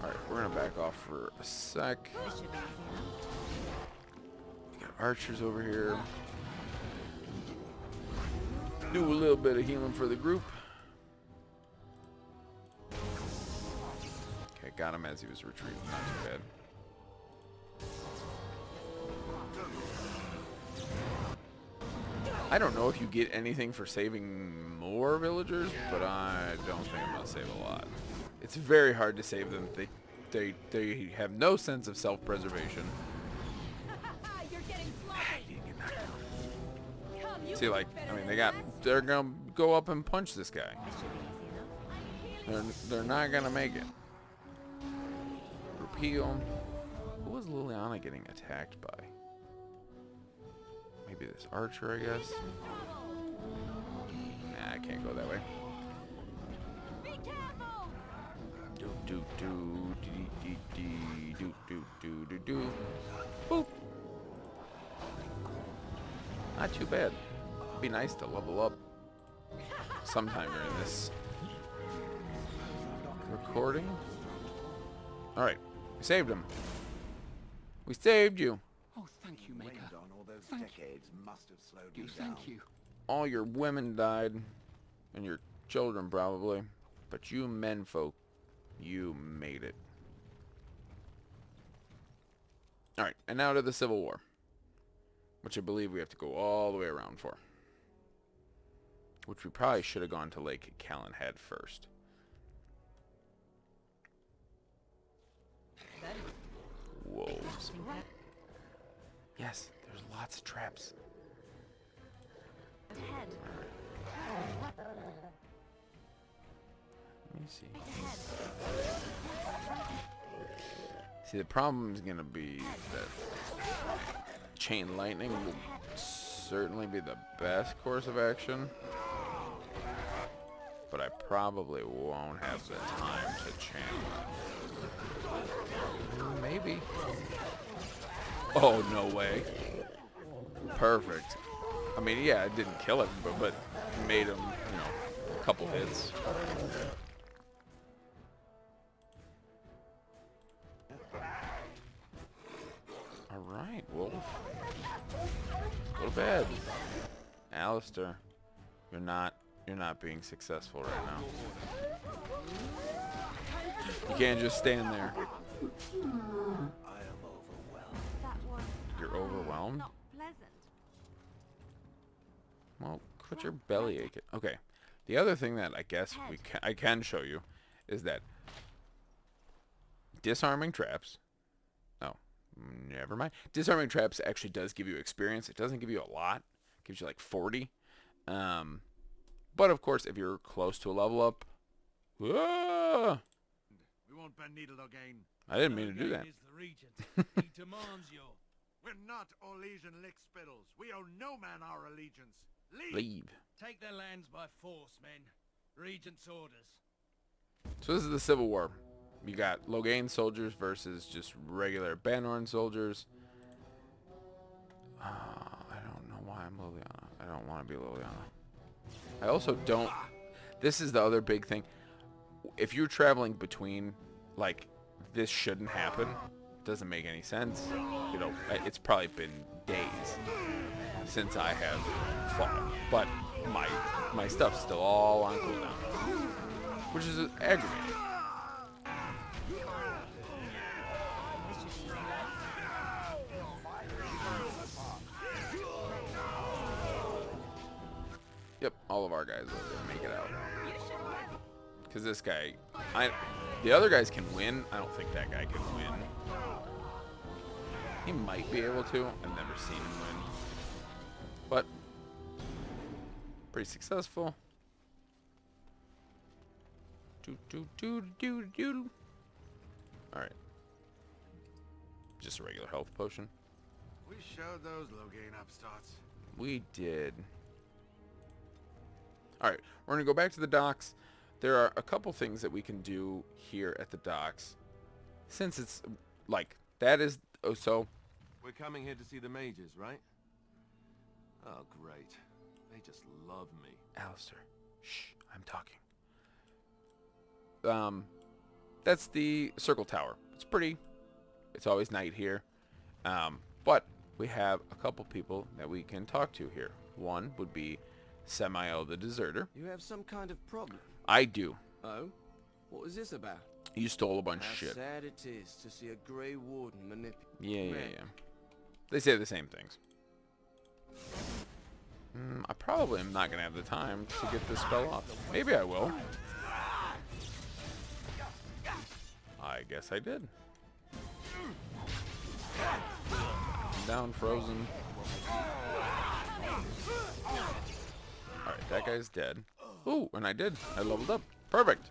Alright, we're going to back off for a sec. We got archers over here. Do a little bit of healing for the group. Okay, got him as he was retreating. Not too bad. I don't know if you get anything for saving more villagers, but I don't think I'm gonna save a lot. It's very hard to save them. They have no sense of self-preservation. See, like, I mean, they're gonna go up and punch this guy. They're not gonna make it. Repeal. Who was Liliana getting attacked by? Maybe this archer, I guess. Nah, I can't go that way. Do do do do do do do do do. Boop. Not too bad. It'd be nice to level up sometime during this recording. All right, we saved him. We saved you. Oh, thank you, Maker. Waited on all those Thank decades must have slowed you. you down. Thank you. All your women died, and your children probably, but you menfolk, you made it. All right, and now to the Civil War, which I believe we have to go all the way around for. Which we probably should have gone to Lake Calenhead first. Wolves. Yes, there's lots of traps. Let me see. See, the problem is going to be that chain lightning will certainly be the best course of action. But I probably won't have the time to channel it. Maybe. Oh, no way. Perfect. I mean, yeah, it didn't kill him, but made him, you know, a couple hits. All right, Wolf. A little bad. Alistair, you're not being successful right now. You can't just stand there. You're overwhelmed? Well, quit your belly aching. Okay. The other thing that I guess I can show you is that disarming traps. Oh, never mind. Disarming traps actually does give you experience. It doesn't give you a lot. It gives you like 40. But of course, if you're close to a level up, Whoa! We won't bend needle again. I didn't mean to do that. Is the regent. He demands your... We're not Orlesian lick-spittles. We owe no man our allegiance. Leave! Leave. Take their lands by force, men. Regent's orders. So this is the Civil War. You got Loghain soldiers versus just regular Banorn soldiers. I don't know why I'm Liliana. I don't want to be Liliana. I also don't... This is the other big thing. If you're traveling between, like, this shouldn't happen. Doesn't make any sense. You know, it's probably been days since I have fought. But my stuff's still all on cooldown. Which is aggravating. Yep, all of our guys will make it out. Because this guy, the other guys can win. I don't think that guy can win. He might be able to. I've never seen him win. But, pretty successful. Alright. Just a regular health potion. We showed those Loghain upstarts. We did. Alright, we're going to go back to the docks. There are a couple things that we can do here at the docks. Since it's, like, that is... Oh, so... We're coming here to see the mages, right? Oh, great. They just love me. Alistair. Shh, I'm talking. That's the Circle Tower. It's pretty. It's always night here. But we have a couple people that we can talk to here. One would be Samael the Deserter. You have some kind of problem? I do. Oh? What was this about? You stole a bunch How of shit. sad it is to see a Grey Warden manipulate. Yeah. They say the same things. I probably am not going to have the time to get this spell off. Maybe I will. I guess I did. Down, frozen. Alright, that guy's dead. Ooh, and I did. I leveled up. Perfect.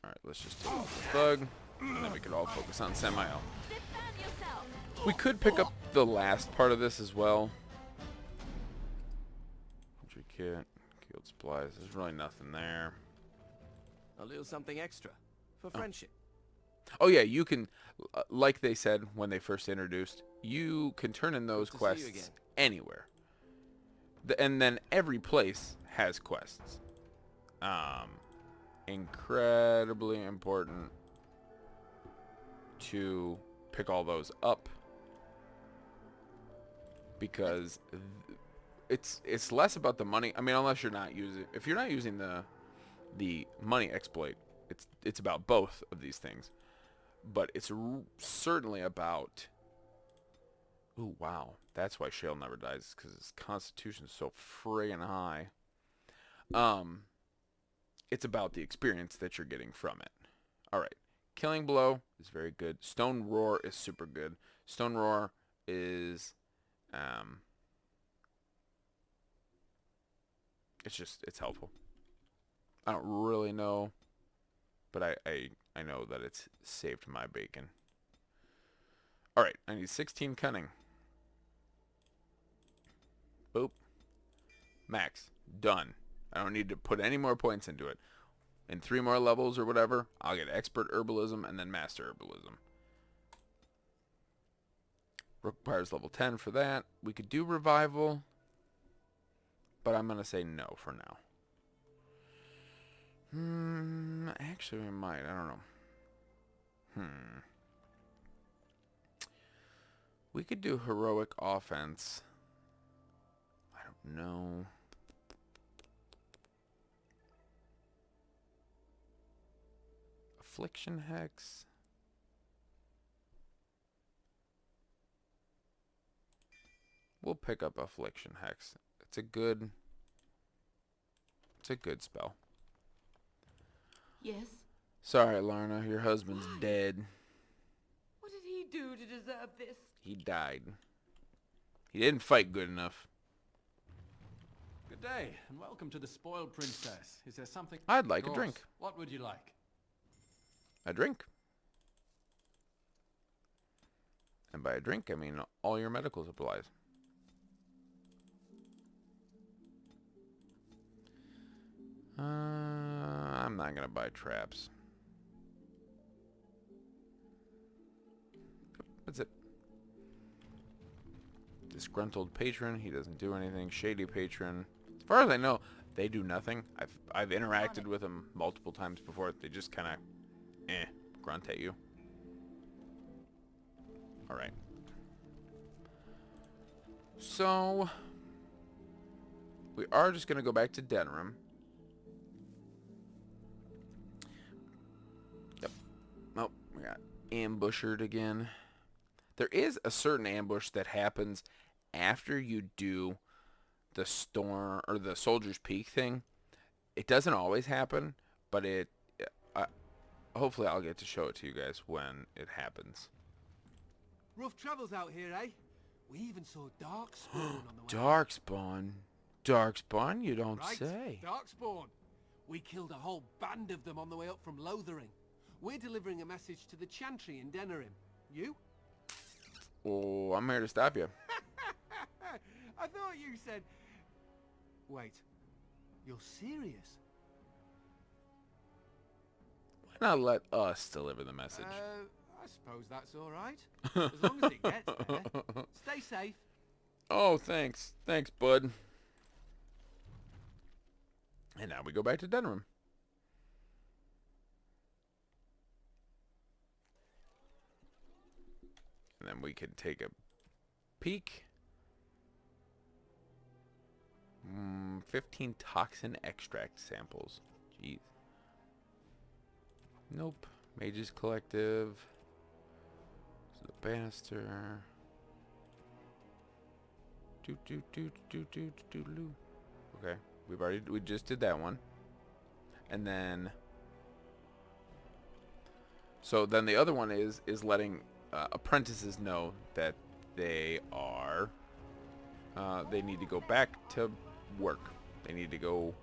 Alright, let's just take out the thug. And then we can all focus on Samael. We could pick up the last part of this as well. Entry kit, killed supplies. There's really nothing there. A little something extra for friendship. Oh yeah, you can, like they said when they first introduced, you can turn in those Good to see you quests again. anywhere. And then every place has quests. Incredibly important to pick all those up, because it's less about the money. I mean, unless you're not using, if you're not using the money exploit, it's about both of these things. But it's certainly about... Ooh, wow. That's why Shale never dies, because his constitution is so friggin' high. It's about the experience that you're getting from it. Alright. Killing Blow is very good. Stone Roar is super good. Stone Roar is... it's helpful. I don't really know, but I know that it's saved my bacon. Alright, I need 16 cunning. Boop. Max. Done. I don't need to put any more points into it. In 3 more levels or whatever, I'll get Expert Herbalism and then Master Herbalism. Requires level 10 for that. We could do Revival, but I'm going to say no for now. Actually, we might. I don't know. We could do Heroic Offense. I don't know. Affliction Hex. We'll pick up Affliction Hex. It's a good spell. Yes? Sorry, Lorna, your husband's dead. What did he do to deserve this? He died. He didn't fight good enough. day, and welcome to the Spoiled Princess. Is there something... I'd like Of a course. drink. What would you like? A drink. And by a drink, I mean all your medical supplies. I'm not gonna buy traps. That's it. Disgruntled patron. He doesn't do anything. Shady patron. As far as I know, they do nothing. I've interacted with them multiple times before. They just kind of grunt at you. All right. So we are just gonna go back to Denerim. Yep. Oh, we got ambushed again. There is a certain ambush that happens after you do the storm or the Soldier's Peak thing. It doesn't always happen, but it hopefully I'll get to show it to you guys when it happens. Rough travels out here, eh? We even saw Darkspawn on the way. Darkspawn? Darkspawn? You don't Right, say. Darkspawn. We killed a whole band of them on the way up from Lothering. We're delivering a message to the Chantry in Denerim. You? Oh, I'm here to stop you. I thought you said... Wait. You're serious? Why not let us deliver the message? I suppose that's all right. As long as it gets there. Stay safe. Oh, thanks. Thanks, bud. And now we go back to Denerim. And then we can take a peek. 15 toxin extract samples. Jeez. Nope. Mages Collective. This is a banister. Okay. We just did that one. And then so then the other one is letting apprentices know that they are they need to go back to work. They need to go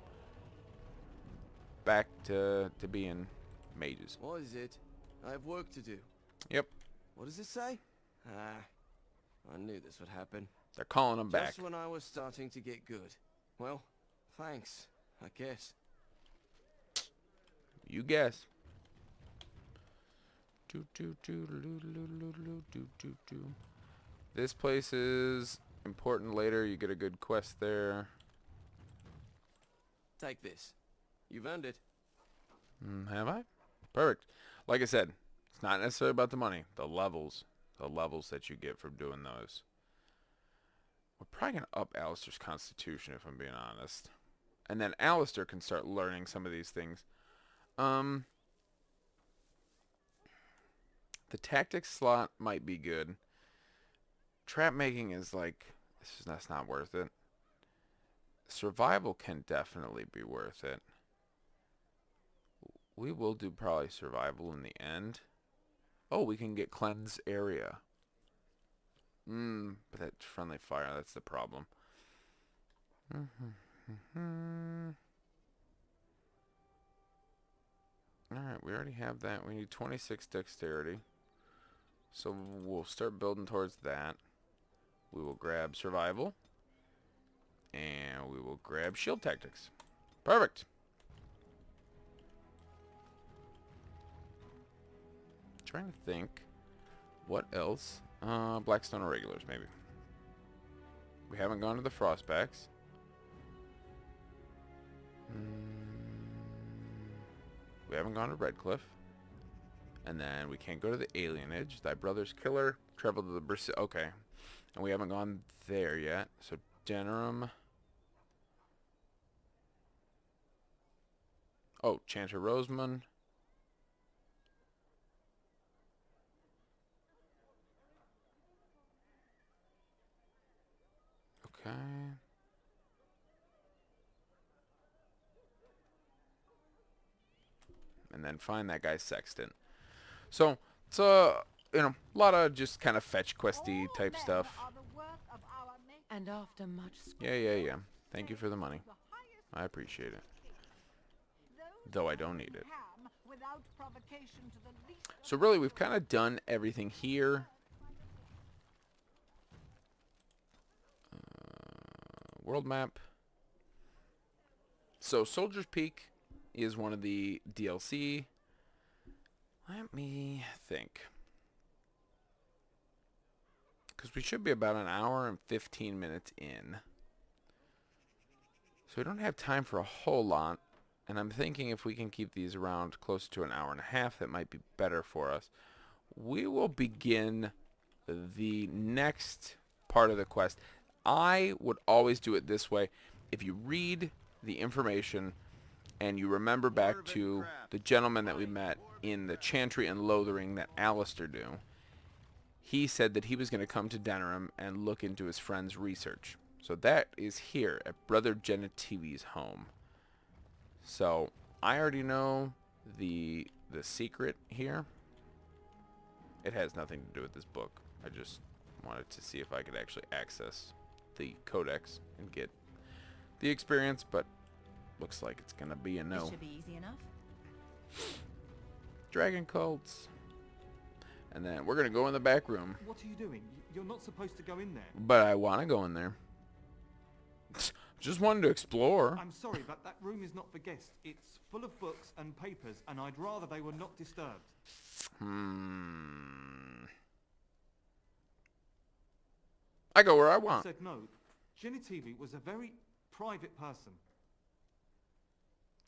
back to being mages. What is it? I have work to do. Yep. What does it say? Ah, I knew this would happen. They're calling them back. Just when I was starting to get good. Well, thanks, I guess. You guess. This place is important later. You get a good quest there. Take this. You've earned it. Have I? Perfect. Like I said, it's not necessarily about the money. The levels that you get from doing those. We're probably going to up Alistair's constitution if I'm being honest. And then Alistair can start learning some of these things. The tactics slot might be good. Trap making is like, that's not worth it. Survival can definitely be worth it. We will do probably survival in the end. Oh, we can get cleanse area. But that friendly fire, that's the problem. Alright, we already have that. We need 26 dexterity. So we'll start building towards that. We will grab survival. And we will grab shield tactics. Perfect. Trying to think. What else? Blackstone Irregulars, maybe. We haven't gone to the Frostbacks. We haven't gone to Redcliffe. And then we can't go to the Alienage. Thy brother's killer. Travel to the Bristle. Okay. And we haven't gone there yet. So Denerim. Oh, Chanter Rosemond. Okay. And then find that guy Sexton. So it's a a lot of just kind of fetch questy type stuff. And after much Yeah. Thank you for the money. The highest I appreciate it. those Though I don't need it. ham without provocation to the least. So really, we've kind of done everything here. World map. So Soldier's Peak is one of the DLC. Let me think. Because we should be about an hour and 15 minutes in. So we don't have time for a whole lot. And I'm thinking if we can keep these around close to an hour and a half, that might be better for us. We will begin the next part of the quest. I would always do it this way. If you read the information and you remember back to the gentleman that we met in the Chantry and Lothering that Alistair knew, he said that he was going to come to Denerim and look into his friend's research. So that is here at Brother Genetivi's home. So I already know the secret here. It has nothing to do with this book. I just wanted to see if I could actually access the codex and get the experience, but looks like it's gonna be a no. This should be easy enough. Dragon cults. And then we're gonna go in the back room. What are you doing? You're not supposed to go in there. But I wanna go in there. Just wanted to explore. I'm sorry, but that room is not for guests. It's full of books and papers, and I'd rather they were not disturbed. I go where I want. I said no. Genetivi was a very private person.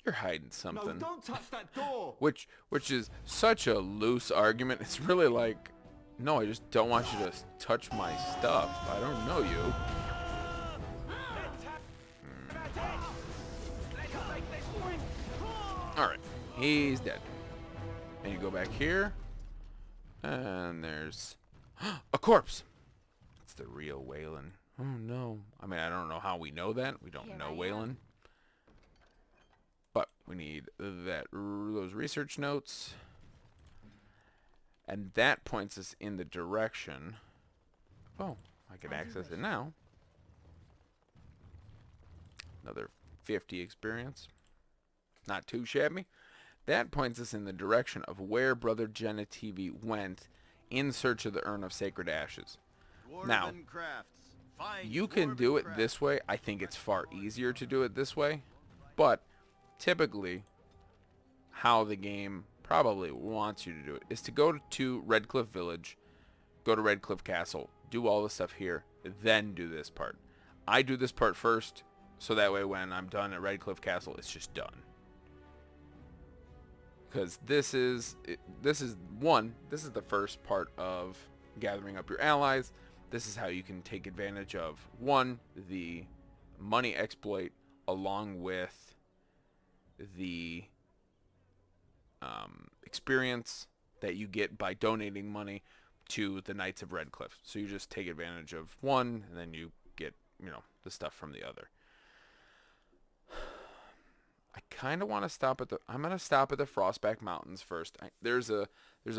You're hiding something. No, don't touch that door! Which is such a loose argument. It's really like, no, I just don't want you to touch my stuff. I don't know you. Alright, he's dead. And you go back here, and there's a corpse. It's the real Waylon. Oh no. I mean, I don't know how we know that. We don't know Waylon. But we need those research notes. And that points us in the direction. Oh, I can access it now. Another 50 experience. Not too shabby. That points us in the direction of where Brother Genetivi went in search of the Urn of Sacred Ashes. Now, you can do it this way. I think it's far easier to do it this way. But typically, how the game probably wants you to do it is to go to Redcliffe Village, go to Redcliffe Castle, do all the stuff here, then do this part. I do this part first, so that way when I'm done at Redcliffe Castle, it's just done. Because this is the first part of gathering up your allies. This is how you can take advantage of, one, the money exploit, along with the experience that you get by donating money to the Knights of Redcliffe. So you just take advantage of one, and then you get, the stuff from the other. I kind of want to stop at I'm going to stop at the Frostback Mountains first. There's a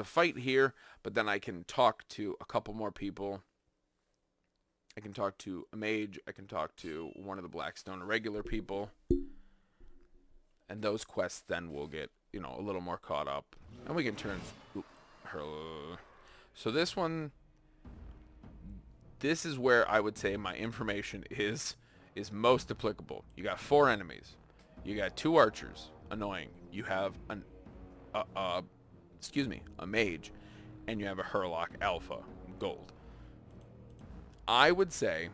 fight here, but then I can talk to a couple more people. I can talk to a mage. I can talk to one of the Blackstone Irregular people. And those quests then will get, a little more caught up. And we can turn... So this one... This is where I would say my information is most applicable. You got 4 enemies. You got 2 archers. Annoying. You have a mage. And you have a Hurlock Alpha. Gold. I would say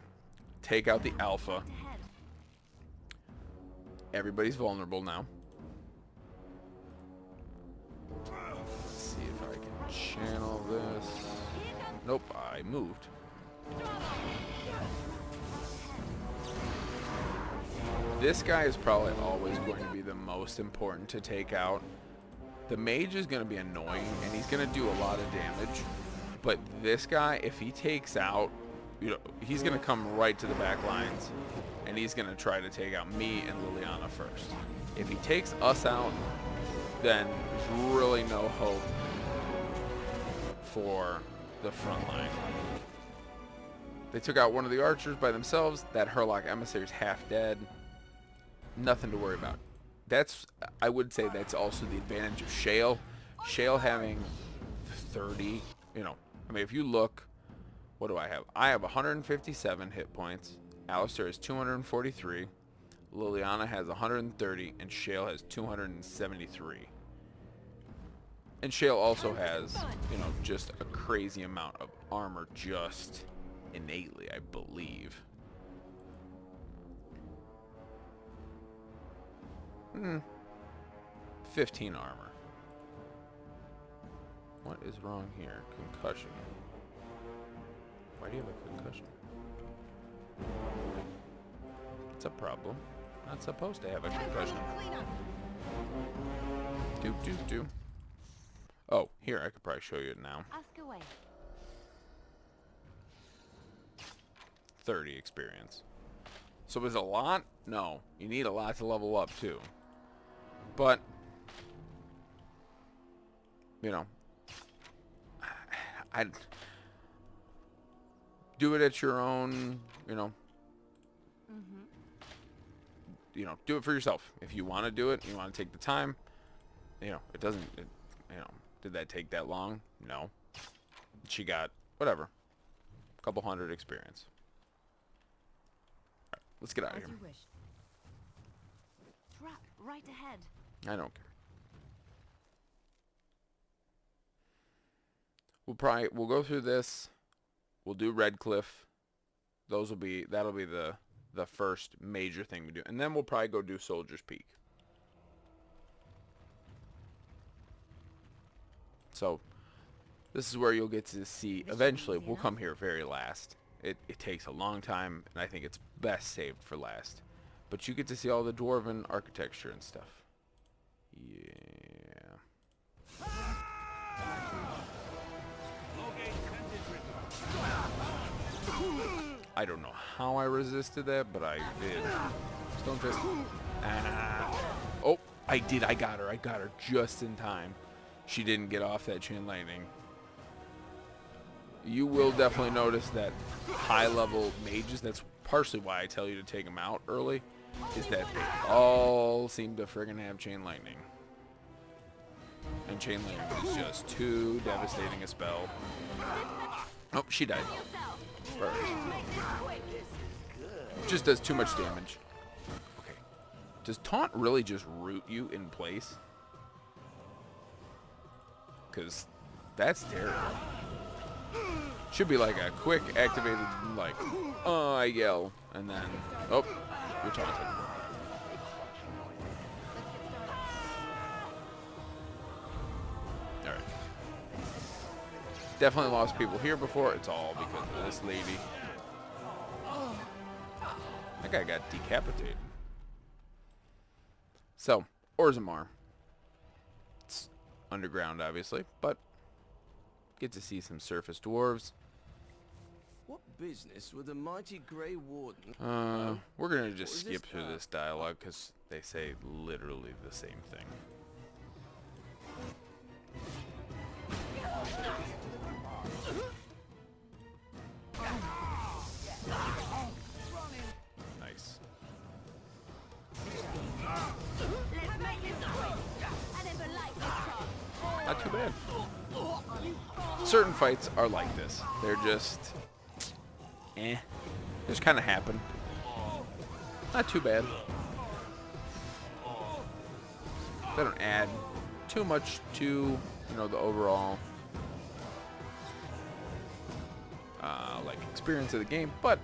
take out the Alpha. Everybody's vulnerable now. Let's see if I can channel this. Nope, I moved. This guy is probably always going to be the most important to take out. The mage is going to be annoying, and he's going to do a lot of damage. But this guy, if he takes out, he's going to come right to the back lines, and he's going to try to take out me and Liliana first. If he takes us out, then there's really no hope for the front line. They took out one of the archers by themselves. That Hurlock emissary's half dead. Nothing to worry about. I would say that's also the advantage of Shale. Shale having 30, I mean, if you look, what do I have? I have 157 hit points. Alistair has 243. Liliana has 130, and Shale has 273. And Shale also has, just a crazy amount of armor just innately, I believe. 15 armor. What is wrong here? Concussion. Why do you have a concussion? It's a problem. Not supposed to have a concussion. Do. Oh, here, I could probably show you it now. Ask away. 30 experience. So is it a lot? No. You need a lot to level up, too. But, I'd do it at your own, do it for yourself. If you want to do it, you want to take the time, it doesn't, did that take that long? No. She got, whatever, a couple hundred experience. All right, let's get out of here. As you wish. Trap right ahead. I don't care. We'll go through this. We'll do Redcliffe. That'll be the first major thing we do. And then we'll probably go do Soldier's Peak. So this is where you'll get to see, eventually we'll come here very last. It takes a long time, and I think it's best saved for last. But you get to see all the dwarven architecture and stuff. Yeah. I don't know how I resisted that, but I did. Stone Fist. Oh, I did. I got her just in time. She didn't get off that chain lightning. You will definitely notice that high-level mages, that's partially why I tell you to take them out early, is that they all seem to friggin' have chain lightning. And chain lightning is just too devastating a spell. Oh, she died. Perfect. Just does too much damage. Okay. Does taunt really just root you in place? Because that's terrible. Should be like a quick activated, like, I yell, and then, oh, you're taunted. Alright. Definitely lost people here before. It's all because of this lady. That guy got decapitated. So, Orzammar. It's underground, obviously, but get to see some surface dwarves. What business with the mighty Grey Warden? We're gonna just skip through this dialogue because they say literally the same thing. Nice. Not too bad. Certain fights are like this. They're just, just kind of happen. Not too bad. They don't add too much to, the overall, like, experience of the game, but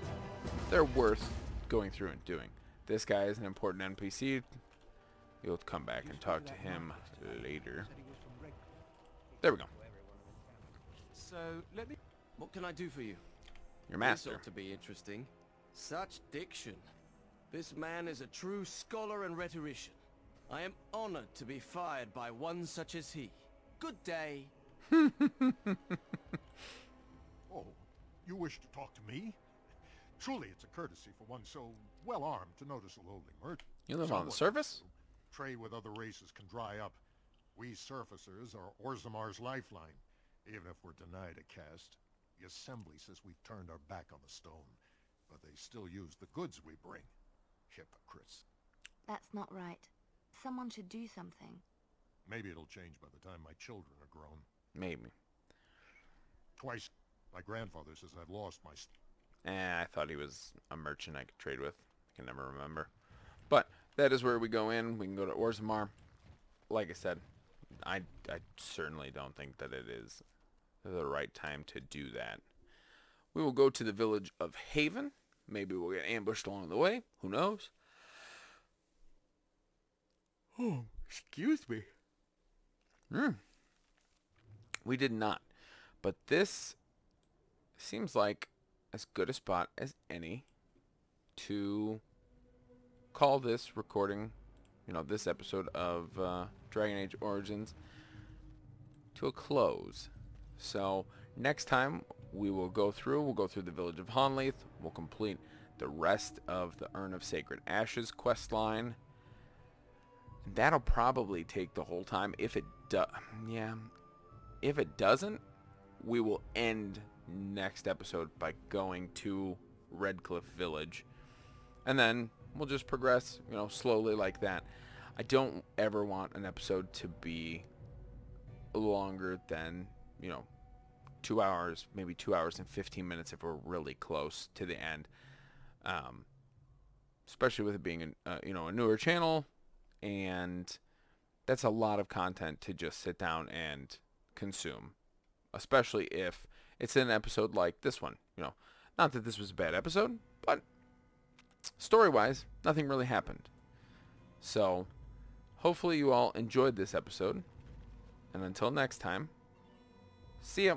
they're worth going through and doing. This guy is an important NPC. You'll come back and talk to him later. There we go. So, what can I do for you? Your master. This ought to be interesting. Such diction. This man is a true scholar and rhetorician. I am honored to be fired by one such as he. Good day. Oh, you wish to talk to me? Truly, it's a courtesy for one so well-armed to notice a lowly merchant. You live on the surface? Trade with other races can dry up. We surfacers are Orzammar's lifeline, even if we're denied a caste. The Assembly says we've turned our back on the stone, but they still use the goods we bring. Hypocrites. That's not right. Someone should do something. Maybe it'll change by the time my children are grown. Maybe. Twice, my grandfather says I've lost my... I thought he was a merchant I could trade with. I can never remember. But that is where we go in. We can go to Orzammar. Like I said, I certainly don't think that it is the right time to do that. We will go to the village of Haven. Maybe we'll get ambushed along the way. Who knows? Oh, excuse me. We did not. But this seems like as good a spot as any to call this recording, this episode of Dragon Age Origins to a close. So next time we'll go through the village of Honleith. We'll complete the rest of the Urn of Sacred Ashes quest line. That'll probably take the whole time. If it doesn't, we will end next episode by going to Redcliffe Village. And then we'll just progress, slowly like that. I don't ever want an episode to be longer than, 2 hours, maybe 2 hours and 15 minutes if we're really close to the end. Especially with it being a newer channel, and that's a lot of content to just sit down and consume, especially if it's an episode like this one. Not that this was a bad episode, but story-wise, nothing really happened. So hopefully you all enjoyed this episode, and until next time, see ya.